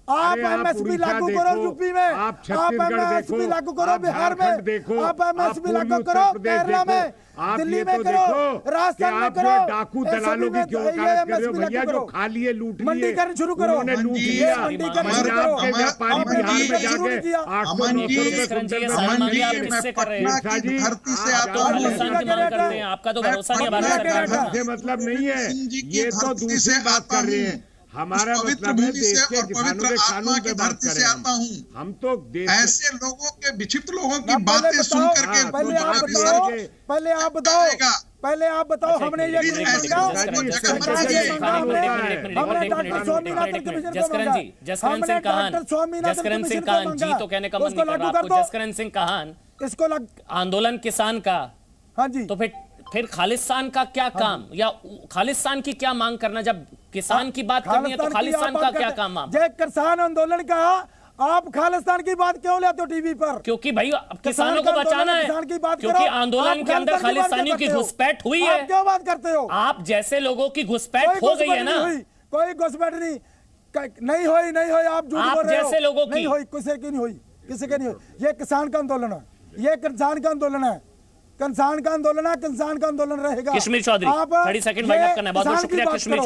आप एमएसपी लागू करो यूपी में, आप एमएसपी लागू करो बिहार में, आप एमएसपी लागू करो केरला में, दिल्ली में करो, राजस्थान में करो। डाकू दलालों की क्यों वकालत कर रहे हो भैया? जो खा लिए, लूट लिए, मंडीकरण शुरू करो, उन्होंने लूट लिया। पंजाब के व्यापारी बिहार में जाके 800-900 रुपए कुंटल आपका तो भरोसा नहीं, मतलब नहीं है। ये तो दूसरी बात कर रहे हैं। हमारा मतलब है देश के किसानों के कानून पे बात कर रहे हैं। हम तो ऐसे लोगों के, विक्षिप्त लोगों की बातें सुन करके पहले आप बताओ पहले आप बताओ, हमने ये हमने डॉक्टर स्वामीनाथन कमीशन को मांगा, हमने डॉक्टर स्वामीनाथन कमीशन को मांगा, जी तो कहने का मन नहीं कर रहा आपको। जसकरण सिंह काहन इसको आंदोलन किसान का, हाँ जी, तो फिर खालिस्तान का क्या काम, या खालिस्तान की क्या मांग करना? जब किसान की बात करनी है तो खालिस्तान का क्या काम? आप जय किसान आंदोलन का आप खालिस्तान की बात क्यों लेते हो टीवी पर? क्योंकि भाई किसानों को बचाना है, क्योंकि आंदोलन के अंदर खालिस्तानियों की घुसपैठ हुई है। क्यों बात करते हो? आप जैसे लोगों की घुसपैठ हो गई है ना। कोई घुसपैठ नहीं हुई, आप झूठ बोल रहे हो। जैसे लोगों की नहीं हुई, किसी की नहीं हुई, किसी की नहीं हुई। ये किसान का आंदोलन है, ये किसान का आंदोलन है, किसान का आंदोलन है, किसान का आंदोलन रहेगा। Kashmir Chaudhary 30 second wind up करना है। बहुत बहुत शुक्रिया कश्मीर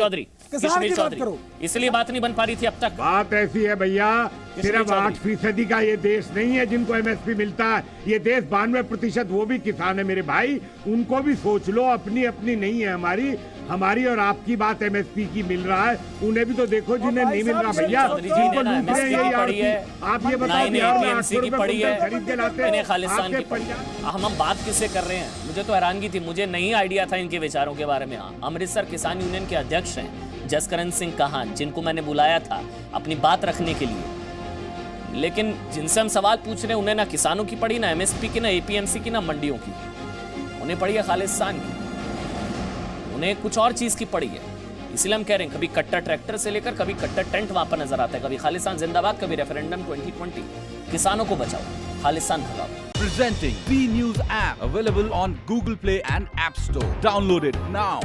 चौधरी। इसलिए बात नहीं बन पा रही थी अब तक। बात ऐसी है भैया, सिर्फ 8% का ये देश नहीं है जिनको MSP मिलता है, ये देश 92% वो भी किसान है मेरे भाई। उनको भी सोच लो, अपनी अपनी नहीं है हमारी और आपकी बात MSP की मिल रहा है, उन्हें भी तो देखो जिन्हें नहीं मिल रहा भैया। आप ये बताओ, खरीद के लाते हैं खालिस्तान की। हम बात किससे कर रहे हैं? मुझे तो हैरानगी थी, मुझे नहीं आइडिया था इनके विचारों के बारे में। अमृतसर किसान यूनियन के अध्यक्ष हैं जसकरण सिंह काहन, जिनको मैंने बुलाया था अपनी बात रखने के लिए, लेकिन जिनसे हम सवाल पूछ रहे हैं उन्हें ना किसानों की पड़ी, ना MSP की, ना APMC की, ना मंडियों की, उन्हें पड़ी है खालिस्तान की, उन्हें कुछ और चीज की पड़ी है। इसलिए हम कह रहे हैं, कभी कट्टर ट्रैक्टर से लेकर कभी कट्टर टेंट वहां पर नजर आता है, कभी खालिस्तान जिंदाबाद, कभी रेफरेंडम 2020। किसानों को बचाओ, खालिस्तान भगाओ। Presenting B News app, available on Google Play and App Store. Download it now.